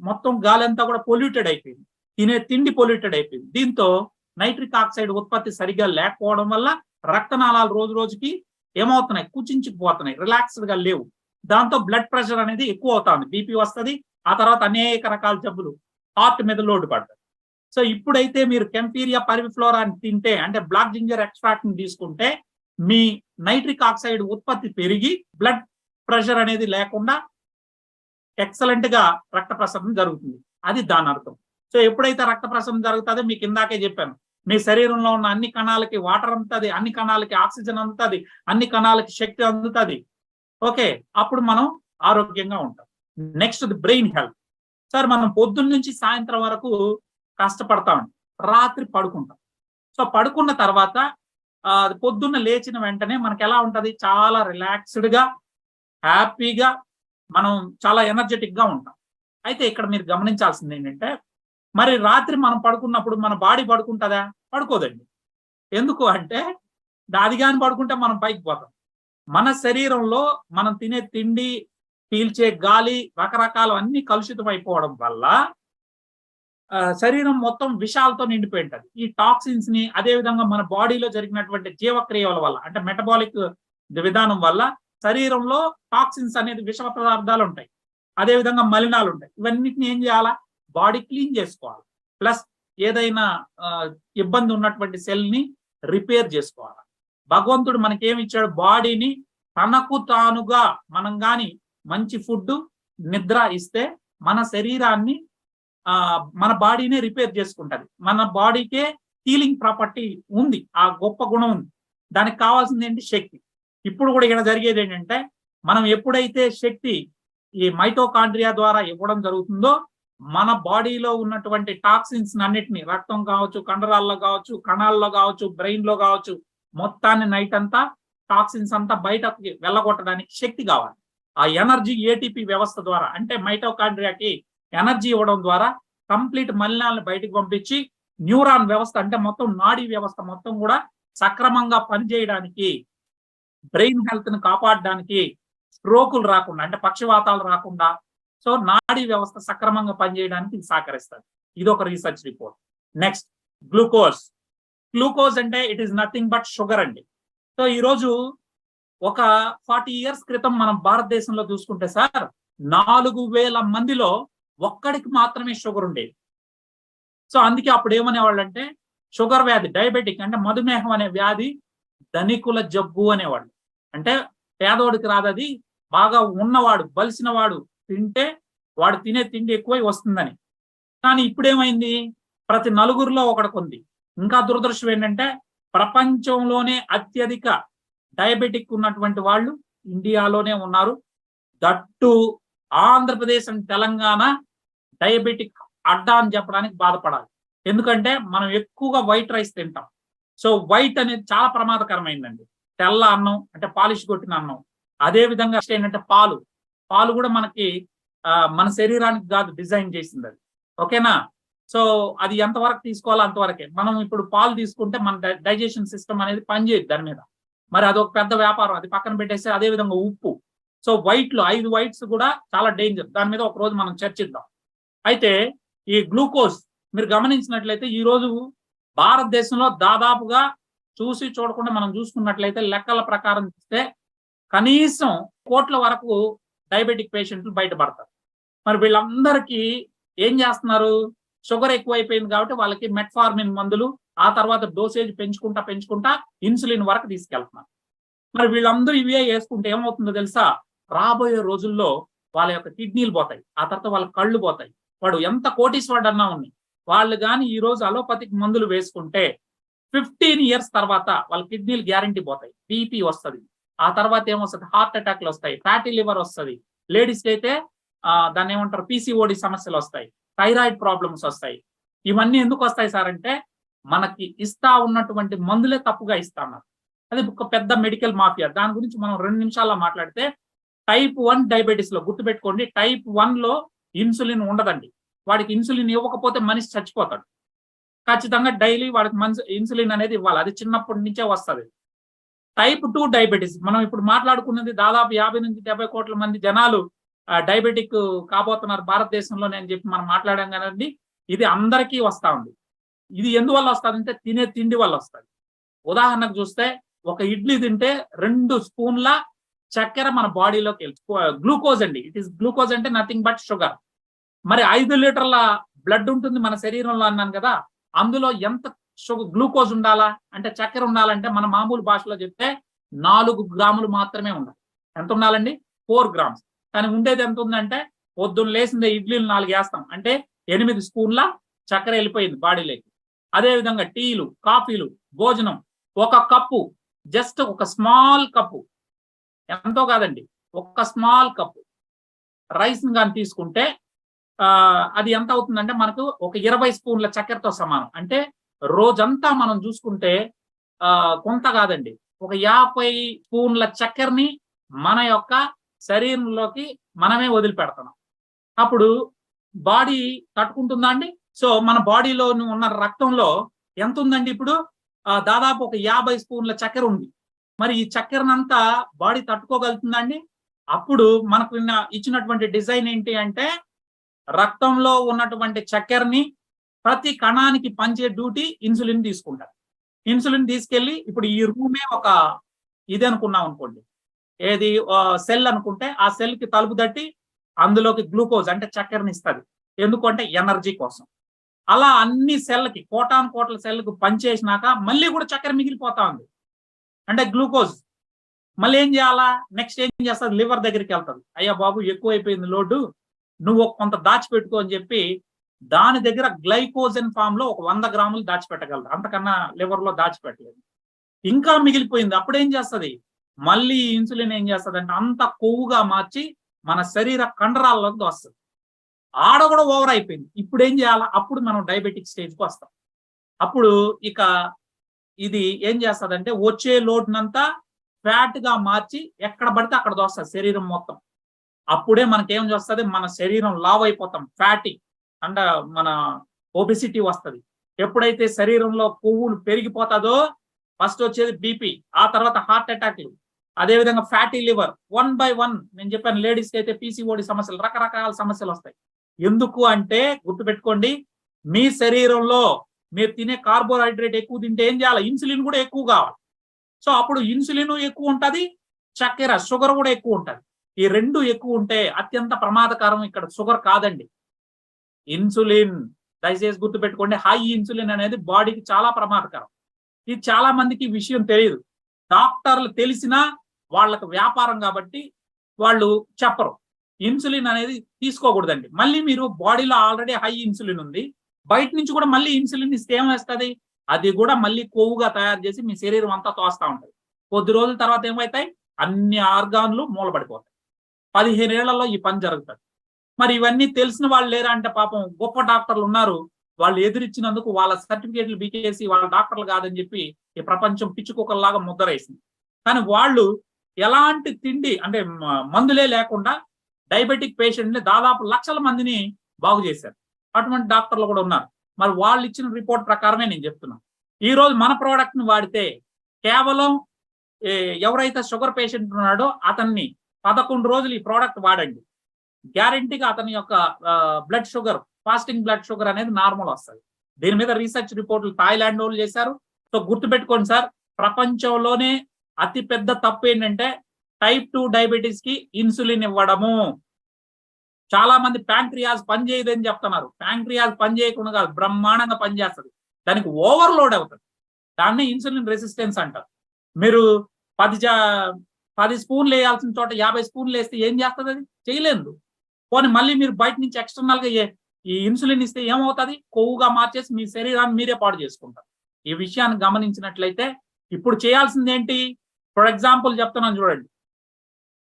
మొత్తం గాలి అంతా కూడా పొల్యూటెడ్ అయిపోయింది, తినే తిండి పొల్యూటెడ్ అయిపోయింది. దీంతో నైట్రిక్ ఆక్సైడ్ ఉత్పత్తి సరిగా లేకపోవడం వల్ల రక్తనాళాలు రోజు రోజుకి ఏమవుతున్నాయి, కుచించుకుపోతున్నాయి, రిలాక్స్డ్ గా లేవు. దాంతో బ్లడ్ ప్రెషర్ అనేది ఎక్కువ అవుతుంది, బీపీ వస్తుంది, ఆ తర్వాత అనేక రకాల జబ్బులు, హార్ట్ మీద లోటు పడుతుంది. సో ఇప్పుడైతే మీరు కెంపీరియా పర్విఫ్లోరా అని తింటే, అంటే బ్లాక్ జింజర్ ఎక్స్ట్రాక్ట్ ని తీసుకుంటే మీ నైట్రిక్ ఆక్సైడ్ ఉత్పత్తి పెరిగి బ్లడ్ ప్రెషర్ అనేది లేకుండా ఎక్సలెంట్ గా రక్త ప్రసరణ జరుగుతుంది. అది దాని అర్థం. సో ఎప్పుడైతే రక్త ప్రసరణ జరుగుతుందో, మీకు ఇందాకే చెప్పాను, మీ శరీరంలో ఉన్న అన్ని కణాలకి వాటర్ అందుతుంది, అన్ని కణాలకి ఆక్సిజన్ అందుతుంది, అన్ని కణాలకి శక్తి అందుతుంది. ఓకే, అప్పుడు మనం ఆరోగ్యంగా ఉంటాం. Next the brain health. Sir మనం పొద్దున్న నుంచి సాయంత్రం వరకు కష్టపడతామండి, రాత్రి పడుకుంటాం. సో పడుకున్న తర్వాత పొద్దున్న లేచిన వెంటనే మనకి ఎలా ఉంటది, చాలా రిలాక్స్డ్ గా, హ్యాపీగా, మనం చాలా ఎనర్జెటిక్ గా ఉంటాం. అయితే ఇక్కడ మీరు గమనించాల్సింది ఏంటంటే, మరి రాత్రి మనం పడుకున్నప్పుడు మన బాడీ పడుకుంటుందా? పడుకోదండి. ఎందుకు అంటే, అది కానీ పడుకుంటే మనం పైకి పోతాం. మన శరీరంలో మనం తినే తిండి, పీల్చే గాలి, రకరకాల అన్ని కలుషితం అయిపోవడం వల్ల శరీరం మొత్తం విషాలతో నిండిపోయి ఉంటుంది. ఈ టాక్సిన్స్ ని, అదేవిధంగా మన బాడీలో జరిగినటువంటి జీవక్రియల వల్ల, అంటే మెటబాలిక్ విధానం వల్ల శరీరంలో టాక్సిన్స్ అనేది విష పదార్థాలు ఉంటాయి, అదేవిధంగా మలినాలు ఉంటాయి. ఇవన్నిటిని ఏం చేయాలా? బాడీ క్లీన్ చేసుకోవాలి. ప్లస్ ఏదైనా ఇబ్బంది ఉన్నటువంటి సెల్ ని రిపేర్ చేసుకోవాలి. భగవంతుడు మనకేమి ఇచ్చాడు? బాడీని తనకు తానుగా మనం కానీ మంచి ఫుడ్, నిద్ర ఇస్తే మన శరీరాన్ని మన బాడీనే రిపేర్ చేసుకుంటది. మన బాడీకే హీలింగ్ ప్రాపర్టీ ఉంది, ఆ గొప్ప గుణం ఉంది. దానికి కావాల్సింది ఏంటి? శక్తి. ఇప్పుడు కూడా ఇక్కడ జరిగేది ఏంటంటే, మనం ఎప్పుడైతే శక్తి ఈ మైటోకాండ్రియా ద్వారా ఇవ్వడం జరుగుతుందో, మన బాడీలో ఉన్నటువంటి టాక్సిన్స్ అన్నిటిని, రక్తం కావచ్చు, కండరాల్లో కావచ్చు, కణాల్లో కావచ్చు, బ్రెయిన్ లో కావచ్చు, మొత్తాన్ని నైట్ అంతా టాక్సిన్స్ అంతా బయటకి వెళ్ళగొట్టడానికి శక్తి కావాలి. ఆ ఎనర్జీ ఏటీపీ వ్యవస్థ ద్వారా, అంటే మైటోకాండ్రియాకి ఎనర్జీ ఇవ్వడం ద్వారా కంప్లీట్ మలినాలను బయటకు పంపించి న్యూరాన్ వ్యవస్థ, అంటే మొత్తం నాడీ వ్యవస్థ మొత్తం కూడా సక్రమంగా పనిచేయడానికి, బ్రెయిన్ హెల్త్ ని కాపాడడానికి, స్ట్రోకులు రాకుండా, అంటే పక్షవాతాలు రాకుండా, సో నాడీ వ్యవస్థ సక్రమంగా పనిచేయడానికి ఇది సహకరిస్తుంది. ఇది ఒక research report. Next glucose. Glucose అంటే it is nothing but sugar అండి. సో ఈరోజు ఒక 40 years క్రితం మనం భారతదేశంలో చూసుకుంటే సార్, 4000 మందిలో ఒక్కడికి మాత్రమే షుగర్ ఉండేది. సో అందుకే అప్పుడు ఏమనేవాళ్ళు అంటే, షుగర్ వ్యాధి, డయాబెటిక్ అంటే మధుమేహం అనే వ్యాధి ధనికుల జబ్బు అనేవాళ్ళు. అంటే పేదవాడికి రాదది, బాగా ఉన్నవాడు, బలిసిన వాడు తింటే వాడు తినే తిండి ఎక్కువై వస్తుందని. కానీ ఇప్పుడేమైంది? ప్రతి నలుగురిలో ఒకడికి ఉంది. ఇంకా దురదృష్టం ఏంటంటే, ప్రపంచంలోనే అత్యధిక డయాబెటిక్ ఉన్నటువంటి వాళ్ళు ఇండియాలోనే ఉన్నారు. That Andhra Pradesh and Telangana diabetic అడ్డా అని చెప్పడానికి బాధపడాలి. ఎందుకంటే మనం ఎక్కువగా వైట్ రైస్ తింటాం. సో వైట్ అనేది చాలా ప్రమాదకరమైందండి. తెల్ల అన్నం అంటే పాలిష్ కొట్టిన అన్నం. అదే విధంగా ఏంటంటే పాలు కూడా మనకి మన శరీరానికి కాదు డిజైన్ చేసింది అది. ఓకేనా? సో అది ఎంతవరకు తీసుకోవాలో అంతవరకే. మనం ఇప్పుడు పాలు తీసుకుంటే మన డైజెషన్ సిస్టమ్ అనేది పనిచేయదు దాని మీద. మరి అదొక పెద్ద వ్యాపారం, అది పక్కన పెట్టేస్తే. అదే విధంగా ఉప్పు. సో వైట్లు 5 వైట్స్ కూడా చాలా డేంజర్. దాని మీద ఒక రోజు మనం చర్చిద్దాం. అయితే ఈ గ్లూకోజ్ మీరు గమనించినట్లయితే ఈ రోజు భారతదేశంలో దాదాపుగా చూసి చూడకుండా మనం చూసుకున్నట్లయితే లెక్కల ప్రకారం చూస్తే కనీసం కోట్ల వరకు డయాబెటిక్ పేషెంట్లు బయటపడతారు. మరి వీళ్ళందరికీ ఏం చేస్తున్నారు? షుగర్ ఎక్కువైపోయింది కాబట్టి వాళ్ళకి మెట్ఫార్మిన్ మందులు, ఆ తర్వాత డోసేజ్ పెంచుకుంటా ఇన్సులిన్ వరకు తీసుకెళ్తున్నారు. మరి వీళ్ళందరూ ఇవే వేసుకుంటే ఏమవుతుందో తెలుసా? రాబోయే రోజుల్లో వాళ్ళ యొక్క కిడ్నీలు పోతాయి, ఆ తర్వాత వాళ్ళ కళ్ళు పోతాయి. వాడు ఎంత కోటీశ్వరుడు అన్నా ఉన్నాయి, వాళ్ళు కానీ ఈ రోజు అలోపతిక్ మందులు వేసుకుంటే 15 years తర్వాత వాళ్ళ కిడ్నీలు గ్యారంటీ పోతాయి. బీపీ వస్తుంది, ఆ తర్వాత ఏమొస్తుంది? హార్ట్ అటాక్లు వస్తాయి, ఫ్యాటీ లివర్ వస్తుంది. లేడీస్కి అయితే దాన్ని ఏమంటారు, పీసీఓడి సమస్యలు వస్తాయి, థైరాయిడ్ ప్రాబ్లమ్స్ వస్తాయి. ఇవన్నీ ఎందుకు వస్తాయి సార్ అంటే, మనకి ఇస్తా ఉన్నటువంటి మందులే తప్పుగా ఇస్తా ఉన్నారు. అది ఒక పెద్ద మెడికల్ మాఫియా. దాని గురించి మనం 2 నిమిషాల్లో మాట్లాడితే, టైప్ 1 డయాబెటీస్ లో గుర్తుపెట్టుకోండి, టైప్ 1 లో ఇన్సులిన్ ఉండదండి. వాడికి ఇన్సులిన్ ఇవ్వకపోతే మనిషి చచ్చిపోతాడు. ఖచ్చితంగా డైలీ వాడికి ఇన్సులిన్ అనేది ఇవ్వాలి. అది చిన్నప్పటి నుంచే వస్తుంది. టైప్ 2 డయాబెటీస్ మనం ఇప్పుడు మాట్లాడుకున్నది దాదాపు 50 నుంచి 70 కోట్ల మంది జనాలు డయాబెటిక్ కాబోతున్నారు భారతదేశంలో అని చెప్పి మనం మాట్లాడాం కదండి. ఇది అందరికీ వస్తా ఉంది. ఇది ఎందువల్ల వస్తుందంటే తినే తిండి వల్ల వస్తుంది. ఉదాహరణకు చూస్తే ఒక ఇడ్లీ తింటే 2 స్పూన్ల చక్కెర మన బాడీలోకి గ్లూకోజ్ అండి. ఇట్ ఈస్ గ్లూకోజ్ అంటే నథింగ్ బట్ షుగర్. మరి 5 లీటర్ల బ్లడ్ ఉంటుంది మన శరీరంలో అన్నాను కదా, అందులో ఎంత గ్లూకోజ్ ఉండాలా అంటే చక్కెర ఉండాలంటే మన మామూలు భాషలో చెప్తే 4 గ్రాములు మాత్రమే ఉండాలి. ఎంత ఉండాలండి? 4 గ్రామ్స్. కానీ ఉండేది ఎంత ఉందంటే పొద్దున్న లేసిందే ఇడ్లీలు 4 వేస్తాం అంటే 8 స్పూన్ల చక్కెర వెళ్ళిపోయింది బాడీలోకి. అదేవిధంగా టీలు, కాఫీలు, భోజనం 1 కప్పు, జస్ట్ ఒక స్మాల్ కప్పు, ఎంతో కాదండి, ఒక స్మాల్ కప్పు రైస్ కానీ తీసుకుంటే అది ఎంత అవుతుందంటే మనకు ఒక 20 స్పూన్ల చక్కెరతో సమానం. అంటే రోజంతా మనం చూసుకుంటే కొంత కాదండి, ఒక 50 స్పూన్ల చక్కెరని మన యొక్క శరీరంలోకి మనమే వదిలిపెడుతున్నాం. అప్పుడు బాడీ తట్టుకుంటుందా అండి? సో మన బాడీలో ఉన్న రక్తంలో ఎంత ఉందండి ఇప్పుడు? దాదాపు ఒక 50 స్పూన్ల చక్కెర ఉంది. మరి ఈ చక్కెరనంతా బాడీ తట్టుకోగలుగుతుందా అండి? అప్పుడు మనకు ఇచ్చినటువంటి డిజైన్ ఏంటి అంటే రక్తంలో ఉన్నటువంటి చక్కెరని ప్రతి కణానికి పంచే డ్యూటీ ఇన్సులిన్ తీసుకుంటారు. ఇన్సులిన్ తీసుకెళ్లి ఇప్పుడు ఈ రూమే ఒక ఇది అనుకున్నాం అనుకోండి, ఏది సెల్ అనుకుంటే ఆ సెల్ కి తలుపు తట్టి అందులోకి గ్లూకోజ్ అంటే చక్కెరని ఇస్తుంది. ఎందుకంటే ఎనర్జీ కోసం. అలా అన్ని సెల్కి కోటాను కోట్ల సెల్కి పనిచేసినాక మళ్ళీ కూడా చక్కెర మిగిలిపోతా ఉంది అంటే గ్లూకోజ్. మళ్ళీ ఏం చేయాలా? నెక్స్ట్ ఏం చేస్తుంది? లివర్ దగ్గరికి వెళ్తుంది. అయ్యా బాబు ఎక్కువైపోయింది లోడు, నువ్వు కొంత దాచిపెట్టుకో అని చెప్పి దాని దగ్గర గ్లైకోజన్ ఫామ్ లో ఒక 100 గ్రాములు దాచిపెట్టగలదు. అంతకన్నా లివర్ లో దాచిపెట్టలేదు. ఇంకా మిగిలిపోయింది. అప్పుడు ఏం చేస్తుంది? మళ్ళీ ఇన్సులిన్ ఏం చేస్తుంది అంటే అంత కొవ్వుగా మార్చి మన శరీర కండరాల్లోకి వస్తుంది. ఆడ కూడా ఓవర్ అయిపోయింది. ఇప్పుడు ఏం చేయాలా? అప్పుడు మనం డయాబెటిక్ స్టేజ్కి వస్తాం. అప్పుడు ఇక ఇది ఏం చేస్తుందంటే వచ్చే లోడ్నంతా ఫ్యాట్ గా మార్చి ఎక్కడ పడితే అక్కడ దోస్తుంది శరీరం మొత్తం. అప్పుడే మనకేం చేస్తుంది? మన శరీరం లావ్ అయిపోతాం, ఫ్యాటీ అండ్ మన ఒబెసిటీ వస్తుంది. ఎప్పుడైతే శరీరంలో కొవ్వులు పెరిగిపోతుందో ఫస్ట్ వచ్చేది బీపీ, ఆ తర్వాత హార్ట్ అటాక్లు, అదేవిధంగా ఫ్యాటీ లివర్, 1 by 1. నేను చెప్పాను లేడీస్ కి అయితే పీసీఓడి సమస్యలు, రకరకాల సమస్యలు వస్తాయి. ఎందుకు అంటే గుర్తుపెట్టుకోండి, మీ శరీరంలో మీరు తినే కార్బోహైడ్రేట్ ఎక్కువ తింటే ఏం చేయాలి? ఇన్సులిన్ కూడా ఎక్కువ కావాలి. సో అప్పుడు ఇన్సులిన్ ఎక్కువ ఉంటుంది, చక్కెర షుగర్ కూడా ఎక్కువ ఉంటుంది. ఈ 2 ఎక్కువ ఉంటే అత్యంత ప్రమాదకరం. ఇక్కడ షుగర్ కాదండి, ఇన్సులిన్. దయచేసి గుర్తుపెట్టుకోండి, హై ఇన్సులిన్ అనేది బాడీకి చాలా ప్రమాదకరం. ఇది చాలా మందికి విషయం తెలియదు. డాక్టర్లు తెలిసినా వాళ్ళకు వ్యాపారం కాబట్టి వాళ్ళు చెప్పరు. ఇన్సులిన్ అనేది తీసుకోకూడదండి. మళ్ళీ మీరు బాడీలో ఆల్రెడీ హై ఇన్సులిన్ ఉంది, బయట నుంచి కూడా మళ్ళీ ఇన్సులిన్ ఇస్తే ఏమేస్తుంది? అది కూడా మళ్ళీ కొవ్వుగా తయారు చేసి మీ శరీరం అంతా తోస్తూ ఉంటుంది. కొద్ది రోజుల తర్వాత ఏమవుతాయి? అన్ని ఆర్గాన్లు మూలపడిపోతాయి. 15 ఏళ్లలో ఈ పని జరుగుతుంది. మరి ఇవన్నీ తెలిసిన వాళ్ళు లేరా అంటే పాపం గొప్ప డాక్టర్లు ఉన్నారు, వాళ్ళు ఎదురిచ్చినందుకు వాళ్ళ సర్టిఫికేట్లు బీకేసి వాళ్ళ డాక్టర్లు కాదని చెప్పి ఈ ప్రపంచం పిచ్చుకుక్కల్లాగా ముద్దరేసింది. కానీ వాళ్ళు ఎలాంటి తిండి అంటే మందులే లేకుండా డయాబెటిక్ పేషెంట్ని దాదాపు లక్షల మందిని బాగు చేశారు. అటువంటి డాక్టర్లు కూడా ఉన్నారు. మరి వాళ్ళు ఇచ్చిన రిపోర్ట్ ప్రకారమే నేను చెప్తున్నాను. ఈ రోజు మన ప్రోడక్ట్ ని వాడితే కేవలం ఎవరైతే షుగర్ పేషెంట్ ఉన్నాడో అతన్ని 11 రోజులు ఈ ప్రోడక్ట్ వాడండి, గ్యారంటీగా అతని యొక్క blood sugar, fasting blood sugar అనేది నార్మల్ వస్తుంది. దీని మీద రీసెర్చ్ రిపోర్టులు థాయిలాండ్ వాళ్ళు చేశారు. సో గుర్తుపెట్టుకోండి సార్, ప్రపంచంలోనే అతి పెద్ద తప్పు ఏంటంటే టైప్ 2 డయాబెటీస్ కి ఇన్సులిన్ ఇవ్వడము. చాలా మంది ప్యాంక్రియాస్ పనిచేయదని చెప్తున్నారు. ప్యాంక్రియాస్ పనిచేయకుండా కాదు, బ్రహ్మాండంగా పనిచేస్తుంది. దానికి ఓవర్లోడ్ అవుతుంది. దాన్ని ఇన్సులిన్ రెసిస్టెన్స్ అంటారు. మీరు 10 స్పూన్లు వేయాల్సిన చోట 50 స్పూన్లు వేస్తే ఏం చేస్తుంది? అది చేయలేదు. పోనీ మళ్ళీ మీరు బయట నుంచి ఎక్స్టర్నల్ గా ఈ ఇన్సులిన్ ఇస్తే ఏమవుతుంది? కొవ్వుగా మార్చేసి మీ శరీరాన్ని మీరే పాడు చేసుకుంటారు. ఈ విషయాన్ని గమనించినట్లయితే ఇప్పుడు చేయాల్సింది ఏంటి? ఫర్ ఎగ్జాంపుల్ చెప్తున్నాను చూడండి,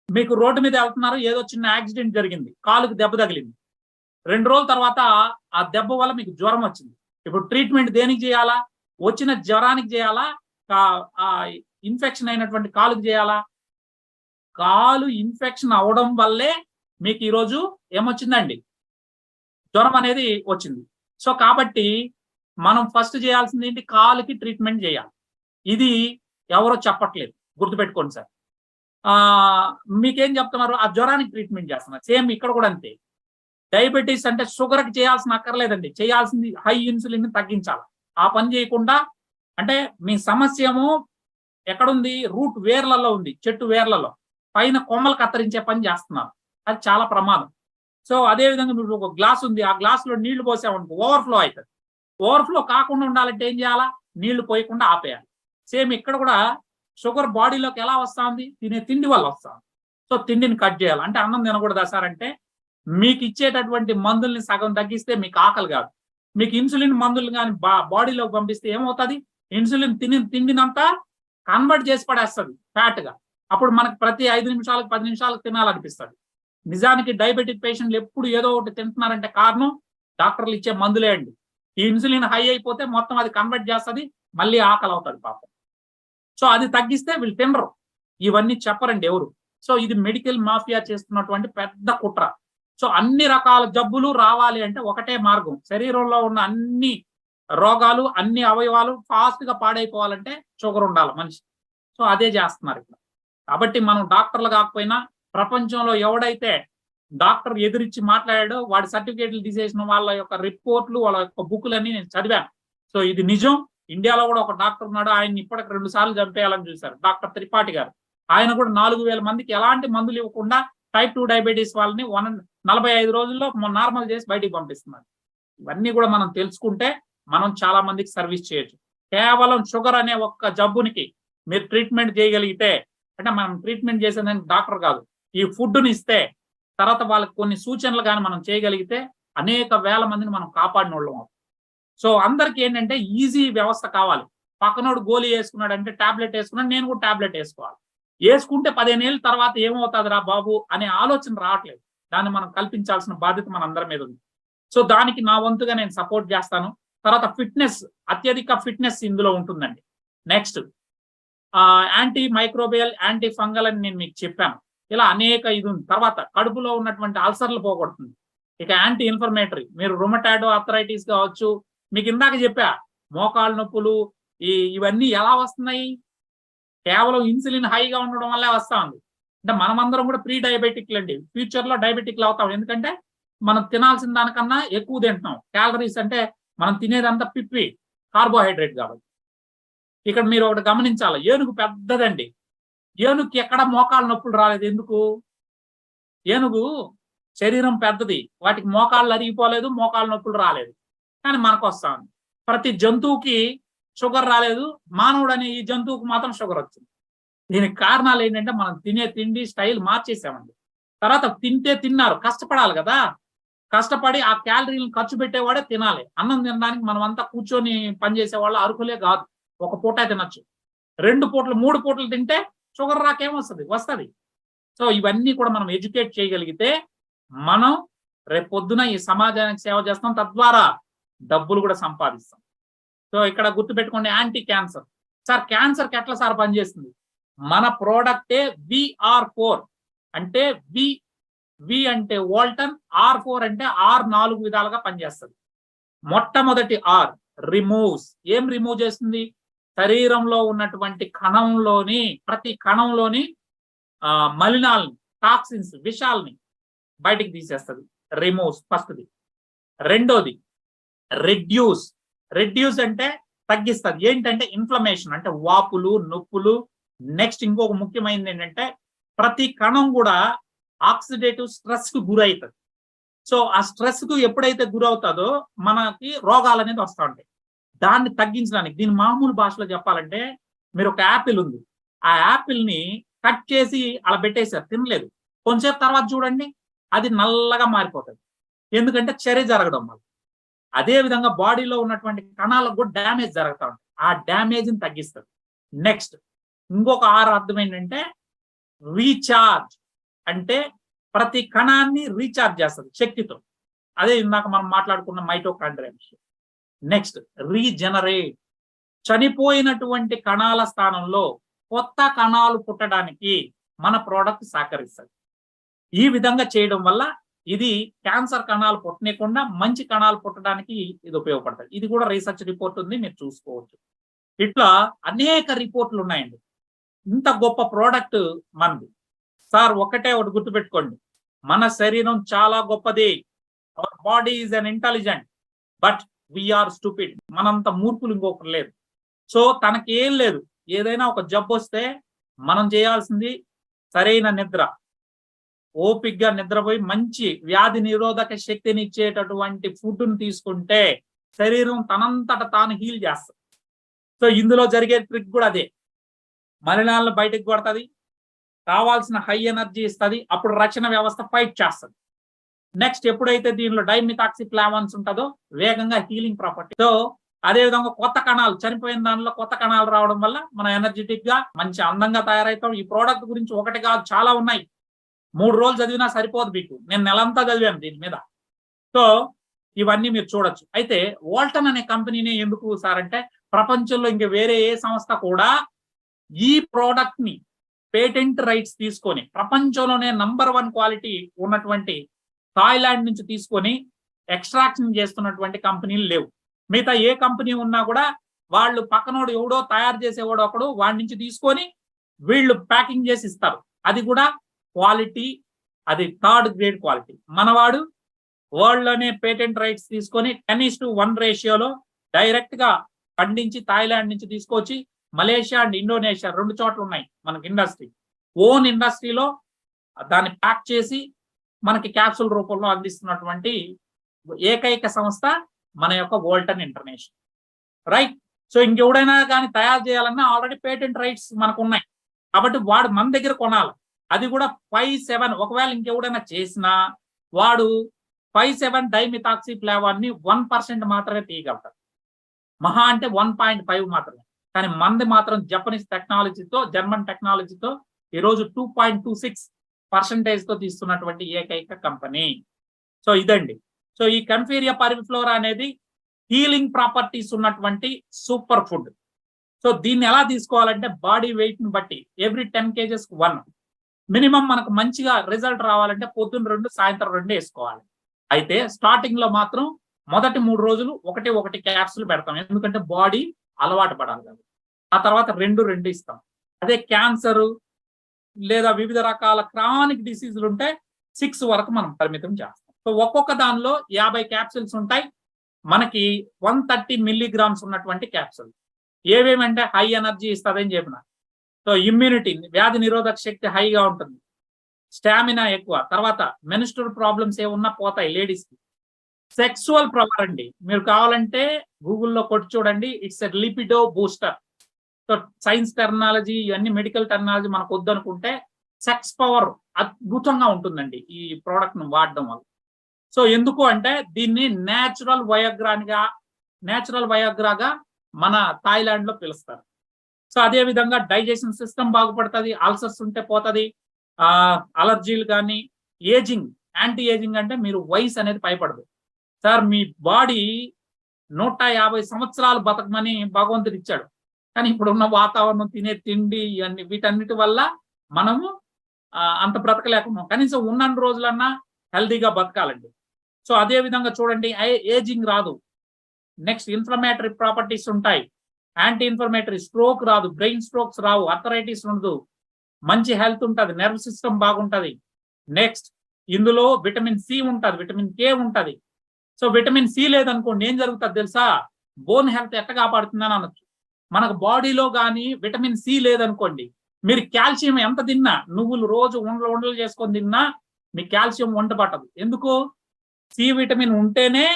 మీకు రోడ్డు మీద వెళ్తున్నారు, ఏదో చిన్న యాక్సిడెంట్ జరిగింది, కాలుకి దెబ్బ తగిలింది. 2 రోజుల తర్వాత ఆ దెబ్బ వల్ల మీకు జ్వరం వచ్చింది. ఇప్పుడు ట్రీట్మెంట్ దేనికి చేయాలా? వచ్చిన జ్వరానికి చేయాలా? ఆ ఇన్ఫెక్షన్ అయినటువంటి కాలుకి చేయాలా? కాలు ఇన్ఫెక్షన్ అవడం వల్లే మీకు ఈరోజు ఏమొచ్చిందండి? జ్వరం అనేది వచ్చింది. సో కాబట్టి మనం ఫస్ట్ చేయాల్సింది ఏంటి? కాలుకి ట్రీట్మెంట్ చేయాలి. ఇది ఎవరో చెప్పట్లేదు. గుర్తుపెట్టుకోండి సార్. మీకేం చెప్తున్నారు? ఆ జ్వరానికి ట్రీట్మెంట్ చేస్తున్నారు. సేమ్ ఇక్కడ కూడా అంతే. డయాబెటీస్ అంటే షుగర్కి చేయాల్సిన అక్కర్లేదండి. చేయాల్సింది హై ఇన్సులిన్ తగ్గించాలి. ఆ పని చేయకుండా అంటే మీ సమస్య ఏమో ఎక్కడుంది? రూట్ వేర్లలో ఉంది, చెట్టు వేర్లలో. పైన కొమ్మలు కత్తిరించే పని చేస్తున్నారు. అది చాలా ప్రమాదం. సో అదే విధంగా మీరు ఒక గ్లాస్ ఉంది, ఆ గ్లాసులో నీళ్లు పోసామనుకో ఓవర్ఫ్లో అవుతుంది. ఓవర్ఫ్లో కాకుండా ఉండాలంటే ఏం చేయాలా? నీళ్లు పోయకుండా ఆపేయాలి. సేమ్ ఇక్కడ కూడా షుగర్ బాడీలోకి ఎలా వస్తుంది? తినే తిండి వల్ల వస్తుంది. సో తిండిని కట్ చేయాలి. అంటే అన్నం తినకూడదా సార్ అంటే, మీకు ఇచ్చేటటువంటి మందుల్ని సగం తగ్గిస్తే మీకు ఆకలి కాదు. మీకు ఇన్సులిన్ మందులు కానీ బాడీలోకి పంపిస్తే ఏమవుతుంది? ఇన్సులిన్ తిండినంతా కన్వర్ట్ చేసి పడేస్తుంది ఫ్యాట్ గా. అప్పుడు మనకు ప్రతి 5 నిమిషాలకు 10 నిమిషాలకు తినాలనిపిస్తుంది. నిజానికి డయాబెటిక్ పేషెంట్లు ఎప్పుడు ఏదో ఒకటి తింటున్నారంటే కారణం డాక్టర్లు ఇచ్చే మందులే అండి. ఈ ఇన్సులిన్ హై అయిపోతే మొత్తం అది కన్వర్ట్ చేస్తుంది, మళ్ళీ ఆకలి అవుతుంది పాపం. సో అది తగ్గిస్తే వీళ్ళు తినరు. ఇవన్నీ చెప్పరండి ఎవరు. సో ఇది మెడికల్ మాఫియా చేస్తున్నటువంటి పెద్ద కుట్ర. సో అన్ని రకాల జబ్బులు రావాలి అంటే ఒకటే మార్గం. శరీరంలో ఉన్న అన్ని రోగాలు, అన్ని అవయవాలు ఫాస్ట్ గా పాడైపోవాలంటే షుగర్ ఉండాలి మనిషి. సో అదే చేస్తున్నారు ఇక్కడ. కాబట్టి మనం డాక్టర్లు కాకపోయినా ప్రపంచంలో ఎవడైతే డాక్టర్ ఎదురిచ్చి మాట్లాడాడో వాడి సర్టిఫికేట్లు తీసేసిన వాళ్ళ యొక్క రిపోర్ట్లు, వాళ్ళ యొక్క బుక్లన్నీ నేను చదివాను. సో ఇది నిజం. ఇండియాలో కూడా ఒక డాక్టర్ ఉన్నాడు, ఆయన ఇప్పటికి 2 సార్లు చంపేయాలని చూశారు, డాక్టర్ త్రిపాఠి గారు. ఆయన కూడా 4000 మందికి ఎలాంటి మందులు ఇవ్వకుండా టైప్ 2 డయాబెటీస్ వాళ్ళని 45 రోజుల్లో నార్మల్ చేసి బయటికి పంపిస్తున్నారు. ఇవన్నీ కూడా మనం తెలుసుకుంటే మనం చాలా మందికి సర్వీస్ చేయొచ్చు. కేవలం షుగర్ అనే ఒక్క జబ్బునికి మీరు ట్రీట్మెంట్ చేయగలిగితే, అంటే మనం ట్రీట్మెంట్ చేసేదానికి డాక్టర్ కాదు, ఈ ఫుడ్ని ఇస్తే తర్వాత వాళ్ళకి కొన్ని సూచనలు కానీ మనం చేయగలిగితే అనేక వేల మందిని మనం కాపాడిన వాళ్ళం అవుతాం. సో అందరికి ఏంటంటే ఈజీ వ్యవస్థ కావాలి. పక్కనోడు గోళీ వేసుకున్నాడు అంటే టాబ్లెట్ వేసుకున్నాడు, నేను కూడా టాబ్లెట్ వేసుకోవాలి. వేసుకుంటే 15 ఏళ్ళ తర్వాత ఏమవుతుంది రా బాబు అనే ఆలోచన రావట్లేదు. దాన్ని మనం కల్పించాల్సిన బాధ్యత మన అందరి మీద ఉంది. సో దానికి నా వంతుగా నేను సపోర్ట్ చేస్తాను. తర్వాత ఫిట్నెస్, అత్యధిక ఫిట్నెస్ ఇందులో ఉంటుందండి. Next anti microbial, anti fungal అని నేను మీకు చెప్పాను. ఇలా అనేక ఇది ఉంది. తర్వాత కడుపులో ఉన్నటువంటి అల్సర్లు పోగొడుతుంది. ఇక యాంటీ ఇన్ఫ్లమేటరీ, మీరు రుమటాయిడ్ ఆర్థరైటిస్ కావచ్చు, మీకు ఇందాక చెప్పా మోకాళ్ళ నొప్పులు, ఇవన్నీ ఎలా వస్తున్నాయి? కేవలం ఇన్సులిన్ హైగా ఉండడం వల్లే వస్తా ఉంది. అంటే మనమందరం కూడా ప్రీ డయాబెటిక్లు అండి. ఫ్యూచర్ లో డయాబెటిక్లు అవుతాం. ఎందుకంటే మనం తినాల్సిన దానికన్నా ఎక్కువ తింటున్నాం. క్యాలరీస్ అంటే మనం తినేదంతా పిప్పి కార్బోహైడ్రేట్ కాబట్టి. ఇక్కడ మీరు ఒకటి గమనించాలి, ఏనుగు పెద్దదండి. ఏనుగుకి ఎక్కడ మోకాళ్ళ నొప్పులు రాలేదు. ఎందుకు? ఏనుగు శరీరం పెద్దది, వాటికి మోకాళ్ళు అరిగిపోలేదు, మోకాళ్ళ నొప్పులు రాలేదు. కానీ మనకు వస్తా ఉంది. ప్రతి జంతువుకి షుగర్ రాలేదు, మానవుడు అనే ఈ జంతువుకు మాత్రం షుగర్ వచ్చింది. దీనికి కారణాలు ఏంటంటే మనం తినే తిండి స్టైల్ మార్చేసామండి. తర్వాత తిన్నారు, కష్టపడాలి కదా. కష్టపడి ఆ క్యాలరీలను ఖర్చు పెట్టేవాడే తినాలి. అన్నం తినడానికి మనం అంతా కూర్చొని పనిచేసే వాళ్ళు అర్హులే కాదు. ఒక పూట తినొచ్చు, 2 పూటలు 3 పూటలు తింటే షుగర్ రాకేమొస్తుంది? వస్తుంది. సో ఇవన్నీ కూడా మనం ఎడ్యుకేట్ చేయగలిగితే మనం రేపు పొద్దున ఈ సమాజానికి సేవ చేస్తాం, తద్వారా డబ్బులు కూడా సంపాదిస్తాం. సో ఇక్కడ గుర్తుపెట్టుకోండి, యాంటీ క్యాన్సర్. సార్ క్యాన్సర్కి ఎట్లా సార్ పనిచేస్తుంది? మన ప్రోడక్టే VR4 అంటే వి అంటే వోల్టన్, R4 అంటే R 4 విధాలుగా పనిచేస్తుంది. మొట్టమొదటి R రిమూవ్స్. ఏం రిమూవ్ చేస్తుంది? శరీరంలో ఉన్నటువంటి కణంలోని ప్రతి కణంలోని మలినాల్ని, టాక్సిన్స్, విషాల్ని బయటికి తీసేస్తుంది. రిమూవ్స్ ఫస్ట్ది. రెండోది రెడ్యూస్ అంటే తగ్గిస్తుంది. ఏంటంటే ఇన్ఫ్లమేషన్ అంటే వాపులు, నొప్పులు. నెక్స్ట్ ఇంకొక ముఖ్యమైనది ఏంటంటే ప్రతి కణం కూడా ఆక్సిడేటివ్ స్ట్రెస్ కు గురవుతుంది. సో ఆ స్ట్రెస్ కు ఎప్పుడైతే గురవుతుందో మనకి రోగాలు అనేది వస్తూ ఉంటాయి. దాన్ని తగ్గించడానికి, దీని మామూలు భాషలో చెప్పాలంటే, మీరు ఒక యాపిల్ ఉంది, ఆ యాపిల్ ని కట్ చేసి అలా పెట్టేశారు, తినలేదు. కొంచెంసేపు తర్వాత చూడండి అది నల్లగా మారిపోతుంది. ఎందుకంటే చర్య జరగడం వల్ల. అదే విధంగా బాడీలో ఉన్నటువంటి కణాలకు కూడా డ్యామేజ్ జరుగుతూ ఉంటుంది. ఆ డ్యామేజ్ని తగ్గిస్తుంది. నెక్స్ట్ ఇంకొక అర్థం ఏంటంటే రీఛార్జ్. అంటే ప్రతి కణాన్ని రీఛార్జ్ చేస్తుంది శక్తితో. అదే ఇందాక మనం మాట్లాడుకున్న మైటోకాండ్రియా విషయం. Next regenerate. చనిపోయినటువంటి కణాల స్థానంలో కొత్త కణాలు పుట్టడానికి మన ప్రోడక్ట్ సహకరిస్తుంది. ఈ విధంగా చేయడం వల్ల ఇది క్యాన్సర్ కణాలు పుట్టనీయకుండా మంచి కణాలు పుట్టడానికి ఇది ఉపయోగపడుతుంది. ఇది కూడా రీసెర్చ్ రిపోర్ట్ ఉంది, మీరు చూసుకోవచ్చు. ఇట్లా అనేక రిపోర్ట్లు ఉన్నాయండి. ఇంత గొప్ప ప్రోడక్ట్ మనది. సార్ ఒకటే ఒకటి గుర్తుపెట్టుకోండి, మన శరీరం చాలా గొప్పది. Our body is an intelligent but we are stupid. మనంత మూర్ఖులు ఇంకొకరు లేరు. సో తనకి ఏం లేదు, ఏదైనా ఒక జబ్బు వస్తే మనం చేయాల్సింది సరైన నిద్ర, ఓపిగ్గా నిద్రపోయి మంచి వ్యాధి నిరోధక శక్తిని ఇచ్చేటటువంటి ఫుడ్ని తీసుకుంటే శరీరం తనంతట తాను హీల్ చేస్తుంది. సో ఇందులో జరిగే ట్రిక్ కూడా అదే, మలినాలను బయటకు కొడుతుంది, కావాల్సిన హై ఎనర్జీ ఇస్తుంది, అప్పుడు రక్షణ వ్యవస్థ ఫైట్ చేస్తుంది. నెక్స్ట్ ఎప్పుడైతే దీనిలో డైమిథాక్సిఫ్లావాన్స్ ఉంటుందో వేగంగా హీలింగ్ ప్రాపర్టీ. సో అదేవిధంగా కొత్త కణాలు, చనిపోయిన దానిలో కొత్త కణాలు రావడం వల్ల మనం ఎనర్జెటిక్ గా మంచి అందంగా తయారవుతాం. ఈ ప్రోడక్ట్ గురించి ఒకటి కాదు, చాలా ఉన్నాయి. 3 రోజులు చదివినా సరిపోదు మీకు, నేను నెలంతా చదివాను దీని మీద. సో ఇవన్నీ మీరు చూడొచ్చు. అయితే వాల్టన్ అనే కంపెనీని ఎందుకు సార్ అంటే, ప్రపంచంలో ఇంక వేరే ఏ సంస్థ కూడా ఈ ప్రోడక్ట్ ని పేటెంట్ రైట్స్ తీసుకొని ప్రపంచంలోనే #1 క్వాలిటీ ఉన్నటువంటి థాయిలాండ్ నుంచి తీసుకొని ఎక్స్ట్రాక్షన్ చేస్తున్నటువంటి కంపెనీలు లేవు. మిగతా ఏ కంపెనీ ఉన్నా కూడా వాళ్ళు పక్కనోడు ఎవడో తయారు చేసేవాడు ఒకడు వాడి నుంచి తీసుకొని వీళ్ళు ప్యాకింగ్ చేసి ఇస్తారు. అది కూడా క్వాలిటీ, అది 3rd గ్రేడ్ క్వాలిటీ. మనవాడు వరల్డ్ లోనే పేటెంట్ రైట్స్ తీసుకొని 10:1 రేషియోలో డైరెక్ట్ గా పండించి థాయిలాండ్ నుంచి తీసుకొచ్చి మలేషియా అండ్ ఇండోనేషియా 2 చోట్ల ఉన్నాయి మనకి ఇండస్ట్రీ. ఓన్ ఇండస్ట్రీలో దాన్ని ప్యాక్ చేసి మనకి క్యాప్సూల్ రూపంలో అందిస్తున్నటువంటి ఏకైక సంస్థ మన యొక్క వాల్టన్ ఇంటర్నేషనల్, రైట్. సో ఇంకెవడైనా కానీ తయారు చేయాలన్నా ఆల్రెడీ పేటెంట్ రైట్స్ మనకు ఉన్నాయి కాబట్టి వాడు మన దగ్గర కొనాలి. అది కూడా 5-7. ఒకవేళ ఇంకెవడైనా చేసినా వాడు 5-7 డైమిథాక్సిఫ్లావాన్ని 1% మాత్రమే తీయగలుగుతారు, మహా అంటే 1.5 మాత్రమే. కానీ మంది మాత్రం జపనీస్ టెక్నాలజీతో, జర్మన్ టెక్నాలజీతో ఈరోజు 2.26% తో తీస్తున్నటువంటి ఏకైక కంపెనీ. సో ఇదండి. సో ఈ కన్ఫీరియా పర్విఫ్లోరా అనేది హీలింగ్ ప్రాపర్టీస్ ఉన్నటువంటి సూపర్ ఫుడ్. సో దీన్ని ఎలా తీసుకోవాలంటే బాడీ వెయిట్ ని బట్టి ఎవ్రీ 10 kgs 1 మినిమం మనకు మంచిగా రిజల్ట్ రావాలంటే పొద్దున్న 2 సాయంత్రం 2 వేసుకోవాలి. అయితే స్టార్టింగ్ లో మాత్రం మొదటి 3 రోజులు ఒకటి క్యాప్సూల్ పెడతాం, ఎందుకంటే బాడీ అలవాటు పడాలి కదా. ఆ తర్వాత 2 ఇస్తాం. అదే క్యాన్సర్ లేదా వివిధ రకాల క్రానిక్ డిసీజులు ఉంటే 6 వరకు మనం పరిమితం చేస్తాం. సో ఒక్కొక్క దానిలో 50 క్యాప్సూల్స్ ఉంటాయి. మనకి 130 మిల్లీగ్రామ్స్ ఉన్నటువంటి క్యాప్సూల్. ఏవేమంటే హై ఎనర్జీ ఇస్తుందని చెప్పిన. సో ఇమ్యూనిటీ, వ్యాధి నిరోధక శక్తి హైగా ఉంటుంది, స్టామినా ఎక్కువ, తర్వాత మెన్స్ట్రువల్ ప్రాబ్లమ్స్ ఏమున్నా పోతాయి లేడీస్ కి. సెక్సువల్ పవర్ అండి, మీరు కావాలంటే గూగుల్లో కొట్టి చూడండి, it's a libido booster. So science terminology, ఇవన్నీ మెడికల్ టెర్మినాలజీ మనకు వద్దనుకుంటే సెక్స్ పవర్ అద్భుతంగా ఉంటుందండి ఈ ప్రోడక్ట్ ను వాడడం వల్ల. సో ఎందుకు అంటే దీన్ని నేచురల్ వయాగ్రాగా మన థాయిలాండ్ లో పిలుస్తారు. సో అదే విధంగా డైజెషన్ సిస్టమ్ బాగుపడుతుంది, అల్సర్స్ ఉంటే పోతుంది, అలర్జీలు కానీ, ఏజింగ్, యాంటీ ఏజింగ్ అంటే మీరు వయసు అనేది భయపడదు సార్. మీ బాడీ 150 సంవత్సరాలు బతకమని భగవంతుడు ఇచ్చాడు. కానీ ఇప్పుడున్న వాతావరణం, తినే తిండి, ఇవన్నీ వీటన్నిటి వల్ల మనము అంత బ్రతకలేకున్నాం. కనీసం ఉన్న రోజులన్నా హెల్దీగా బతకాలండి. సో అదే విధంగా చూడండి, ఏజింగ్ రాదు. నెక్స్ట్ ఇన్ఫ్లమేటరీ ప్రాపర్టీస్ ఉంటాయి, యాంటీ ఇన్ఫ్లమేటరీ, స్ట్రోక్ రాదు, బ్రెయిన్ స్ట్రోక్స్ రావు, అర్థరైటిస్ ఉండదు, మంచి హెల్త్ ఉంటుంది, నర్వ్ సిస్టమ్ బాగుంటది. నెక్స్ట్ ఇందులో విటమిన్ సి ఉంటుంది, విటమిన్ కే ఉంటుంది. సో విటమిన్ సి లేదనుకోండి ఏం జరుగుతుంది తెలుసా, బోన్ హెల్త్ ఎట్ట కాపాడుతుందని అనొచ్చు. మనకు బాడీలో కానీ విటమిన్ సి లేదనుకోండి, మీరు కాల్షియం ఎంత తిన్నా, నువ్వులు రోజు ఉండలు చేసుకొని తిన్నా మీ కాల్షియం వంట పట్టదు. ఎందుకు? సి విటమిన్ ఉంటేనే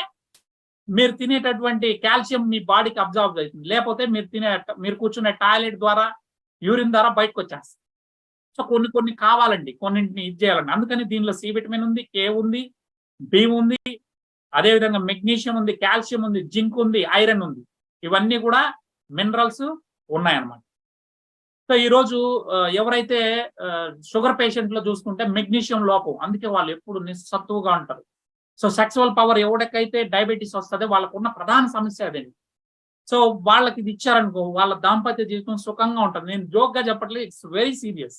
మీరు తినేటటువంటి కాల్షియం మీ బాడీకి అబ్జర్వ్ అవుతుంది, లేకపోతే మీరు కూర్చునే టాయిలెట్ ద్వారా, యూరిన్ ద్వారా బయటకు వచ్చేస్తుంది. సో కొన్ని కావాలండి, కొన్నింటిని ఇది చేయాలండి. అందుకని దీనిలో సి విటమిన్ ఉంది, కే ఉంది, బి ఉంది, అదేవిధంగా మెగ్నీషియం ఉంది, కాల్షియం ఉంది, జింక్ ఉంది, ఐరన్ ఉంది. ఇవన్నీ కూడా మినరల్స్ ఉన్నాయన్నమాట. సో ఈరోజు ఎవరైతే షుగర్ పేషెంట్లో చూసుకుంటే మెగ్నీషియం లోపం, అందుకే వాళ్ళు ఎప్పుడు నిస్సత్తువుగా ఉంటారు. సో సెక్సువల్ పవర్ ఎవరికైతే డయాబెటీస్ వస్తుందో వాళ్ళకు ఉన్న ప్రధాన సమస్య అదే. సో వాళ్ళకి ఇది ఇచ్చారనుకో, వాళ్ళ దాంపత్య జీవితం సుఖంగా ఉంటుంది. నేను జోక్గా చెప్పట్లేదు, ఇట్స్ వెరీ సీరియస్.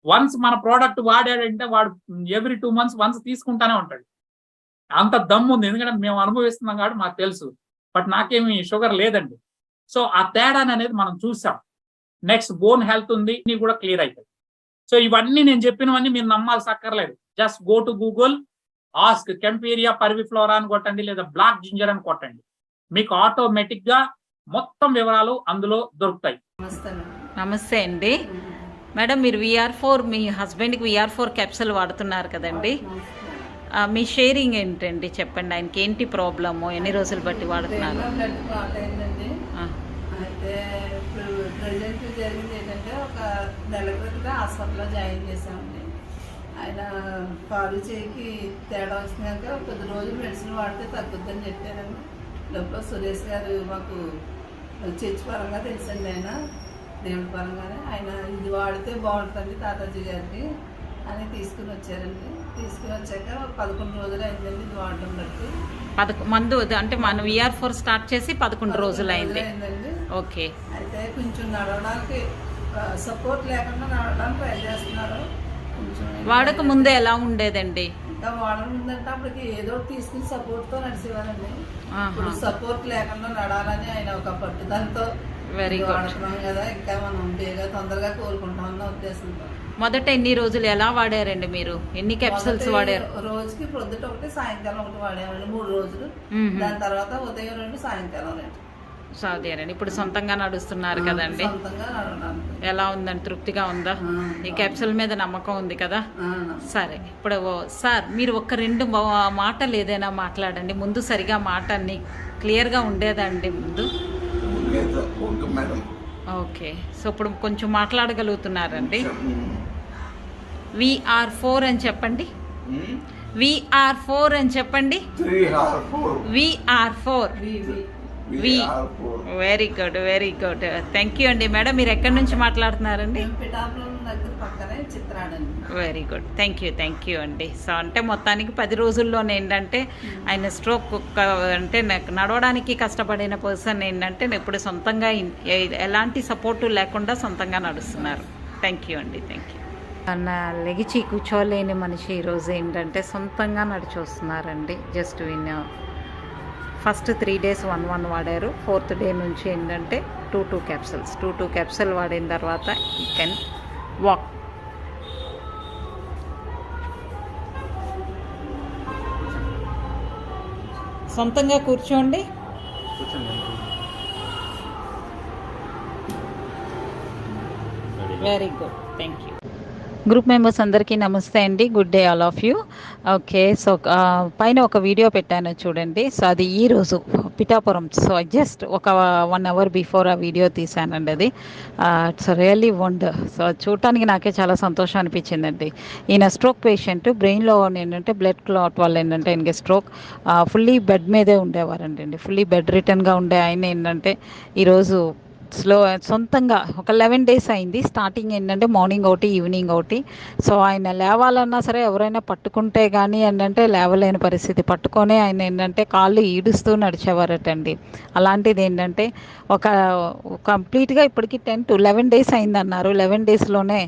వన్స్ మన ప్రోడక్ట్ వాడాడంటే వాడు ఎవ్రీ 2 months వన్స్ తీసుకుంటానే ఉంటాడు. అంత దమ్ము ఉంది, ఎందుకంటే మేము అనుభవిస్తున్నాం కాబట్టి మాకు తెలుసు. బట్ నాకేమి షుగర్ లేదండి. సో ఆ తేడాని అనేది మనం చూసాం. నెక్స్ట్ బోన్ హెల్త్ ఉంది, ఇవి కూడా క్లియర్ అవుతాయి. సో ఇవన్నీ నేను చెప్పినవన్నీ మీరు నమ్మాల్సి అక్కర్లేదు. Just go to Google, ask Kaempferia parviflora అని కొట్టండి, లేదా బ్లాక్ జింజర్ అని కొట్టండి. మీకు ఆటోమేటిక్ గా మొత్తం వివరాలు అందులో దొరుకుతాయి. నమస్తే అండి మేడం, మీరు VR4 మీ హస్బెండ్కి VR4 క్యాప్సూల్ వాడుతున్నారు కదండి, మీ షేరింగ్ ఏంటండి చెప్పండి. ఆయనకి ఏంటి ప్రాబ్లము, ఎన్ని రోజులు బట్టి వాడుతున్నారు? అయితే ఇప్పుడు ప్రజెంట్ జరిగింది ఏంటంటే, ఒక నెల క్రితం హాస్పిటల్లో జాయిన్ చేసామండి. ఆయన కాలు చేయికి తేడా వచ్చినాక కొద్ది రోజులు మెడిసిన్ వాడితే తగ్గుద్దని చెప్పారండి. లోపల సురేష్ గారు మాకు చర్చి పరంగా తెలుసండి, ఆయన దేవుడి పరంగానే. ఆయన ఇది వాడితే బాగుంటుంది తాతాజీ గారికి అని తీసుకుని వచ్చారండి. తీసుకుని వచ్చాక 11 రోజులు అయిందండి ఇది వాడడం బట్టి. మందు అంటే మన VR4 స్టార్ట్ చేసి 11 రోజులు అయిందండి. ఓకే. అయితే కొంచెం నడవడానికి సపోర్ట్ లేకుండా నడవడానికి ట్రై చేస్తున్నారు. కొంచెం వాడక ముందే ఎలా ఉండేదండి? ఇంకా వాడడం ఉందంటే అప్పటికి ఏదో తీసుకుని సపోర్ట్తో నడిచేవారండి. ఇప్పుడు సపోర్ట్ లేకుండా నడాలని ఆయన ఒక పట్టుదలతో వాడుతున్నాం కదా, ఇంకా మనం బేగా తొందరగా కోలుకుంటామన్న ఉద్దేశంతో. మొదట ఎన్ని రోజులు ఎలా వాడారండి మీరు? ఎన్ని క్యాప్సూల్స్ వాడారు? రోజుకి ప్రొద్దుట ఒకటి, సాయంకాలం ఒకటి వాడేవాళ్ళు 3 రోజులు. దాని తర్వాత ఉదయం 2, సాయంకాలం 2. సాధ్యారండి. ఇప్పుడు సొంతంగా నడుస్తున్నారు కదండి, ఎలా ఉందండి? తృప్తిగా ఉందా? ఈ క్యాప్సూల్ మీద నమ్మకం ఉంది కదా? సరే, ఇప్పుడు సార్ మీరు ఒక 2 మాటలు ఏదైనా మాట్లాడండి. ముందు సరిగా మాట అన్ని క్లియర్గా ఉండేదండి ముందు. ఓకే, సో ఇప్పుడు కొంచెం మాట్లాడగలుగుతున్నారండి. VR4 అని చెప్పండి. VR4 అని చెప్పండి. VR4. Very good, very good. Thank you అండి. మేడం, మీరు ఎక్కడి నుంచి మాట్లాడుతున్నారండి? వెరీ గుడ్, థ్యాంక్ యూ అండి. సో అంటే మొత్తానికి 10 రోజుల్లోనే ఏంటంటే ఆయన స్ట్రోక్ అంటే నడవడానికి కష్టపడిన పర్సన్ ఏంటంటే ఇప్పుడు సొంతంగా ఎలాంటి సపోర్టు లేకుండా సొంతంగా నడుస్తున్నారు. థ్యాంక్ యూ అండి, థ్యాంక్ యూ. లెగిచి కూర్చోలేని మనిషి ఈరోజు ఏంటంటే సొంతంగా నడిచి వస్తున్నారండి. జస్ట్ ఫస్ట్ 3 days 1 వాడారు. 4th డే నుంచి ఏంటంటే 2 క్యాప్సూల్స్. 2 క్యాప్సూల్ వాడిన తర్వాత యూ కెన్ వాక్. సొంతంగా కూర్చోండి. Very good, thank you. Group members అందరికీ నమస్తే అండి. Good day all of you. Okay, so పైన ఒక వీడియో పెట్టాను చూడండి. సో అది ఈరోజు పిఠాపురం. సో జస్ట్ ఒక 1 hour బిఫోర్ ఆ వీడియో తీసానండి. అది ఇట్స్ రియల్లీ వండర్. సో చూడటానికి నాకే చాలా సంతోషం అనిపించిందండి. ఈయన స్ట్రోక్ పేషెంట్. బ్రెయిన్లో ఏంటంటే బ్లడ్ క్లాట్ వల్ల ఏంటంటే ఆయనకి స్ట్రోక్, ఫుల్లీ బెడ్ మీదే ఉండేవారండి. ఫుల్లీ బెడ్ రిటర్న్గా ఉండే ఆయన ఏంటంటే ఈరోజు సొంతంగా ఒక 11 days అయింది. స్టార్టింగ్ ఏంటంటే మార్నింగ్ ఒకటి, ఈవినింగ్ ఒకటి. సో ఆయన లేవాలన్నా సరే ఎవరైనా పట్టుకుంటే కానీ ఏంటంటే లేవలేని పరిస్థితి. పట్టుకొనే ఆయన ఏంటంటే కాళ్ళు ఈడుస్తూ నడిచేవారటండి. అలాంటిది ఏంటంటే ఒక కంప్లీట్గా ఇప్పటికి 10 to 11 days అయిందన్నారు. 11 daysలోనే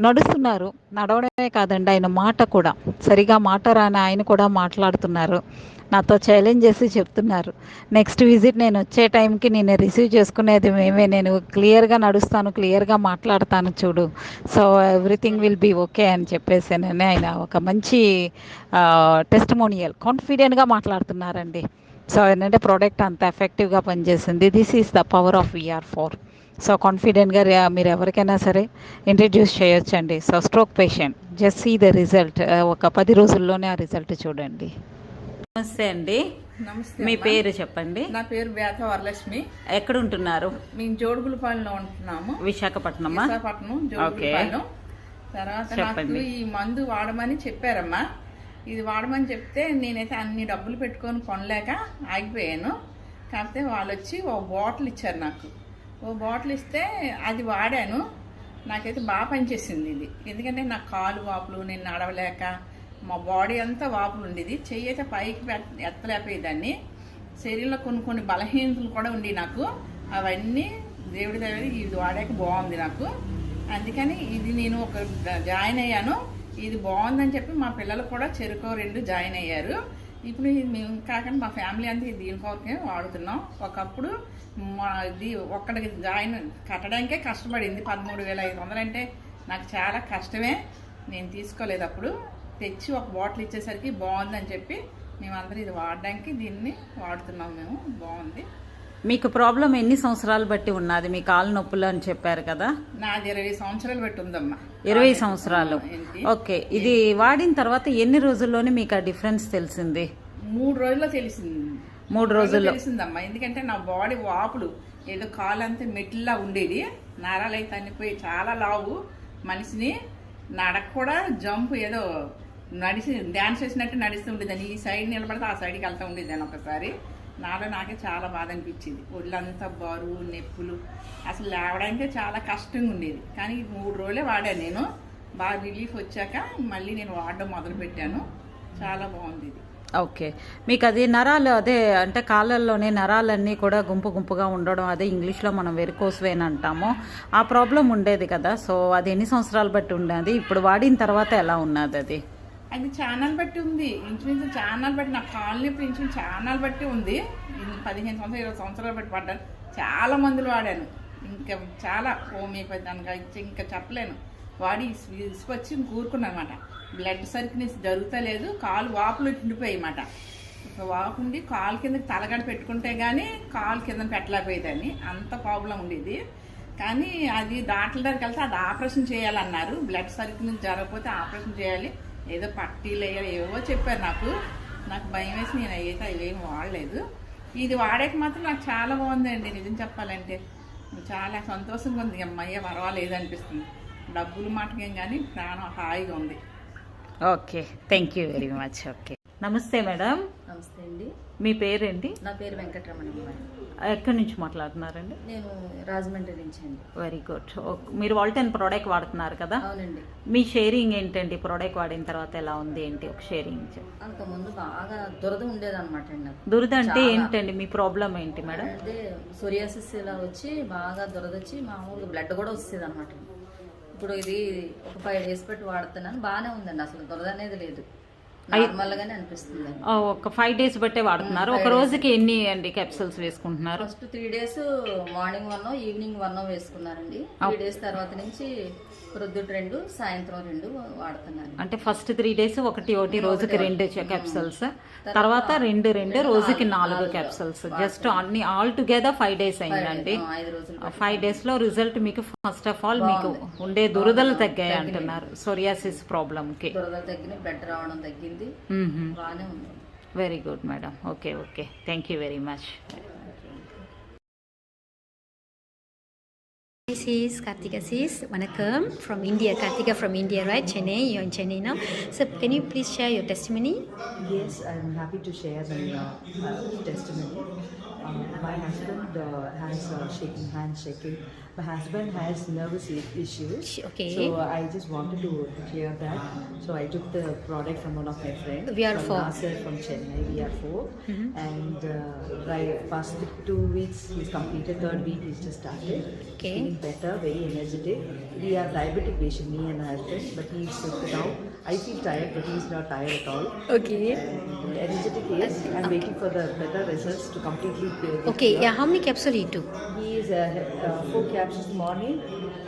నడుస్తున్నారు. నడవడమే కాదండి, ఆయన మాట కూడా సరిగా మాట రాని ఆయన కూడా మాట్లాడుతున్నారు. నాతో ఛాలెంజ్ చేసి చెప్తున్నారు, నెక్స్ట్ విజిట్ నేను వచ్చే టైంకి నేను రిసీవ్ చేసుకునేది మేమే, నేను క్లియర్గా నడుస్తాను, క్లియర్గా మాట్లాడతాను చూడు, so everything will be okay అని చెప్పేసానని ఆయన ఒక మంచి టెస్టిమోనియల్ కాన్ఫిడెంట్గా మాట్లాడుతున్నారండి. సో ఏంటంటే ప్రోడక్ట్ అంత ఎఫెక్టివ్గా పనిచేసింది. This is the power of VR4. So కాన్ఫిడెంట్గా మీరు ఎవరికైనా సరే ఇంట్రడ్యూస్ చేయొచ్చండి. So stroke patient just see the result. ఒక 10 రోజుల్లోనే ఆ రిజల్ట్ చూడండి. నమస్తే అండి. నమస్తే. మీ పేరు చెప్పండి. నా పేరు బేత వరలక్ష్మి. ఎక్కడ ఉంటున్నారు? మేము జోడుగులపాలెంలో ఉంటున్నాము. విశాఖపట్నం. జోడుగులపాలెం. తర్వాత నాకు ఈ మందు వాడమని చెప్పారమ్మా. ఇది వాడమని చెప్తే నేనైతే అన్ని డబ్బులు పెట్టుకొని కొనలేక ఆగిపోయాను. కాకపోతే వాళ్ళు వచ్చి ఓ బాటిల్ ఇచ్చారు నాకు. ఓ బాటిల్ ఇస్తే అది వాడాను. నాకైతే బాగా పనిచేసింది ఇది. ఎందుకంటే నాకు కాలు వాపులు, నేను నడవలేక మా బాడీ అంతా వాపులు ఉండేది. చెయ్యి అయితే పైకి ఎత్తలేకపోయేదాన్ని. శరీరంలో కొన్ని బలహీనతలు కూడా ఉండి నాకు. అవన్నీ దేవుడి దగ్గర ఇది వాడాక బాగుంది నాకు. అందుకని ఇది నేను జాయిన్ అయ్యాను. ఇది బాగుందని చెప్పి మా పిల్లలు కూడా చెరుకు 2 జాయిన్ అయ్యారు. ఇప్పుడు ఇది మేము కాకుండా మా ఫ్యామిలీ అంతా ఇది దీనికొరకే వాడుతున్నాం. ఒకప్పుడు ఇది ఒక్కడికి జాయిన్ కట్టడానికే కష్టపడింది. 13,500 అంటే నాకు చాలా కష్టమే. నేను తీసుకోలేదు. అప్పుడు తెచ్చి ఒక బాటిల్ ఇచ్చేసరికి బాగుందని చెప్పి మేమందరం ఇది వాడడానికి దీన్ని వాడుతున్నాం. మేము బాగుంది. మీకు ప్రాబ్లం ఎన్ని సంవత్సరాలు బట్టి ఉన్నది? మీ కాలు నొప్పులు అని చెప్పారు కదా. నాది 20 సంవత్సరాలు బట్టి ఉందమ్మా. 20 సంవత్సరాలు. ఓకే, ఇది వాడిన తర్వాత ఎన్ని రోజుల్లోనే మీకు ఆ డిఫరెన్స్ తెలిసింది? 3 రోజుల్లో తెలిసింది. 3 రోజుల్లో తెలిసిందమ్మా. ఎందుకంటే నా బాడీ వాపులు ఏదో కాలు అంతా మెట్లా ఉండేది. నరాలు అయితే అనిపోయి చాలా లావు మనిషిని. నడక కూడా జంప్ ఏదో నడిచి డ్యాన్స్ చేసినట్టు నడుస్తూ ఉండేదాన్ని. ఈ సైడ్ నిలబడితే ఆ సైడ్కి వెళ్తూ ఉండేదాన్ని. ఒకసారి నాకే చాలా బాధ అనిపించింది. ఒళ్ళంతా బరువు నొప్పులు అసలు లేవడానికే చాలా కష్టంగా ఉండేది. కానీ 3 రోజులే వాడాను నేను. బాగా రిలీఫ్ వచ్చాక మళ్ళీ నేను వాడడం మొదలు పెట్టాను. చాలా బాగుంది ఇది. ఓకే, మీకు అది నరాలు అదే అంటే కాళ్ళల్లోనే నరాలన్నీ కూడా గుంపుగా ఉండడం, అదే ఇంగ్లీష్లో మనం వెరికోస్ వెయిన్ అంటాము, ఆ ప్రాబ్లం ఉండేది కదా. సో అది ఎన్ని సంవత్సరాలు బట్టి ఉండేది? ఇప్పుడు వాడిన తర్వాత ఎలా ఉన్నది? అది ఛానల్ బట్టి ఉంది. ఇంచుమించు ఛానల్ బట్టి నా కాలు నొప్పి ఇంచుమించు ఛానల్ బట్టి ఉంది. 15 సంవత్సరాలు 20 సంవత్సరాలు బట్టి పడ్డాను. చాలా మందులు వాడాను. ఇంకా చాలా హోమియోపతి అనగా ఇంకా చెప్పలేను. వాడి ఇసుకొచ్చి కూరుకున్నాను అనమాట. బ్లడ్ సర్క్యులేషన్ జరుగుతలేదు. కాలు వాపులు ఉండిపోయాయి అన్నమాట. వాపుండి కాలు కిందకి తలగడ పెట్టుకుంటే కానీ కాలు కింద పెట్టలేకపోయేదాన్ని. అంత ప్రాబ్లం ఉండేది. కానీ అది డాక్టర్ దగ్గరికి వెళ్తే అది ఆపరేషన్ చేయాలన్నారు. బ్లడ్ సర్క్యులేషన్ జరగకపోతే ఆపరేషన్ చేయాలి, ఏదో పట్టీలు వేయాలి, ఏవో చెప్పారు. నాకు భయం వేసి నేను అయితే అవేం వాడలేదు. ఇది వాడేకి మాత్రం నాకు చాలా బాగుందండి. నిజం చెప్పాలంటే చాలా సంతోషంగా ఉంది. అమ్మయ్య పర్వాలేదు అనిపిస్తుంది. డబ్బులు మాటకేం కానీ ప్రాణం హాయిగా ఉంది. Okay, thank you very much. Okay, నమస్తే మేడం. నమస్తే అండి. మీ పేరేంటి? నా పేరు వెంకటరమణమ్మ. ఎక్కడి నుంచి మాట్లాడుతున్నారండి? నేను రాజమండ్రి నుంచి అండి. Very good. మీరు వాల్టన్ ప్రోడక్ట్ వాడుతున్నారు కదా? అవునండి. మీ షేరింగ్ ఏంటండి? ప్రోడక్ట్ వాడిన తర్వాత ఎలా ఉంది ఏంటి? ఒక షేరింగ్. అంతకుముందు బాగా దురద ఉండేది అనమాట అండి. నాకు దురద అంటే ఏంటండి? మీ ప్రాబ్లం ఏంటి మేడం? అంటే సోరియాసిస్ ఇలా వచ్చి బాగా దురద వచ్చి మామూలుగా బ్లడ్ కూడా వస్తుంది అనమాట. ఇప్పుడు ఇది ఒక 5 days పెట్టి వాడుతున్నాను. బాగానే ఉందండి. అసలు దురద అనేది లేదు. నార్మల్ గానే అనిపిస్తుంది. ఒక 5 days బట్టే వాడుతున్నారు. ఒక రోజుకి ఎన్ని అండి క్యాప్సూల్స్ వేసుకుంటున్నారు? First 3 days morning 1 evening 1 వేసుకున్నారండి. 3 days తర్వాత నుంచి ప్రొద్దుట 2 సాయంత్రం 2 వాడుతున్నాను. అంటే ఫస్ట్ 3 days ఒకటి రోజుకి 2 క్యాప్సూల్స్, తర్వాత 2 రోజుకి 4 క్యాప్సూల్స్. జస్ట్ అన్ని ఆల్ టుగెదర్ 5 days అయిందండి. 5 days లో రిజల్ట్ మీకు ఫస్ట్ ఆఫ్ ఆల్ మీకు ఉండే దురదలు తగ్గాయి అంటున్నారు. సోరియాసిస్ ప్రాబ్లమ్ కి దురదలు తగ్గినాయి, బ్లడ్ రావడం తగ్గింది. బాగానే ఉంది. Very good madam. Okay, thank you very much. This is Kartika sis. Vanakkam from India. Kartika from India, right? Chennai. You're in Chennai now. So, can you please share your testimony? Yes, I'm happy to share my testimony. My husband has shaking. My husband has nervous issues. Okay. So I just wanted to clear that. So I took the product from one of my friends. VR4. From Nasir from Chennai, VR4. And right past 2 weeks, he's completed. 3rd week, he's just started. Okay. Feeling better, very energetic. We are diabetic patient, me and my husband, but he's sick now. I feel tired, but he's not tired at all. Okay. And energetic is. I'm waiting for the better results to completely clear. Okay. Yeah. How many capsules you took? He is 4 capsules morning.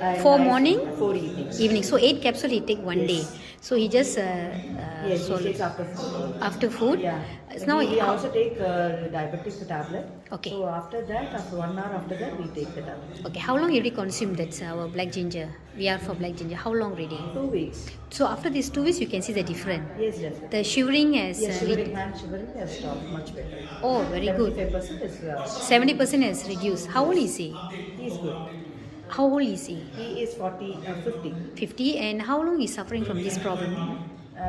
And 4 morning? 4 evening. Evening. So 8 capsules he take one day. So he just Yes, he takes after food. after food. Yeah. Now we also take diabetic tablet. Okay. So after that, after 1 hour after that, we take the tablet. Okay. How long you already consume that our black ginger? We are for black ginger. How long already? 2 weeks. So after these 2 weeks, you can see the difference. Yes, definitely. The shivering has Yes, shivering has stopped much better. Oh, very good. 75% is 70% has reduced. How old is he? he is good. How old is he? He is 50. 50. And how long is suffering from this problem? I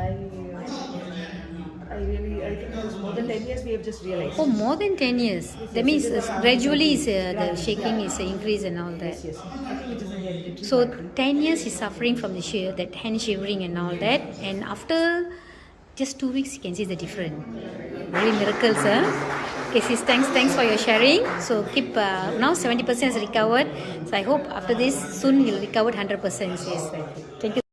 think it was more than 10 years we have just realized. Oh, more than 10 years. That means gradually is, the shaking is increase and all that. Yes. I think it is an hereditary. So 10 years he's suffering from the that hand shivering and all that. And after just 2 weeks, you can see the difference. Really miracles, huh? Okay, sis, thanks for your sharing. So keep now 70% is recovered. So I hope after this soon he'll recover 100%. Sis. Thank you.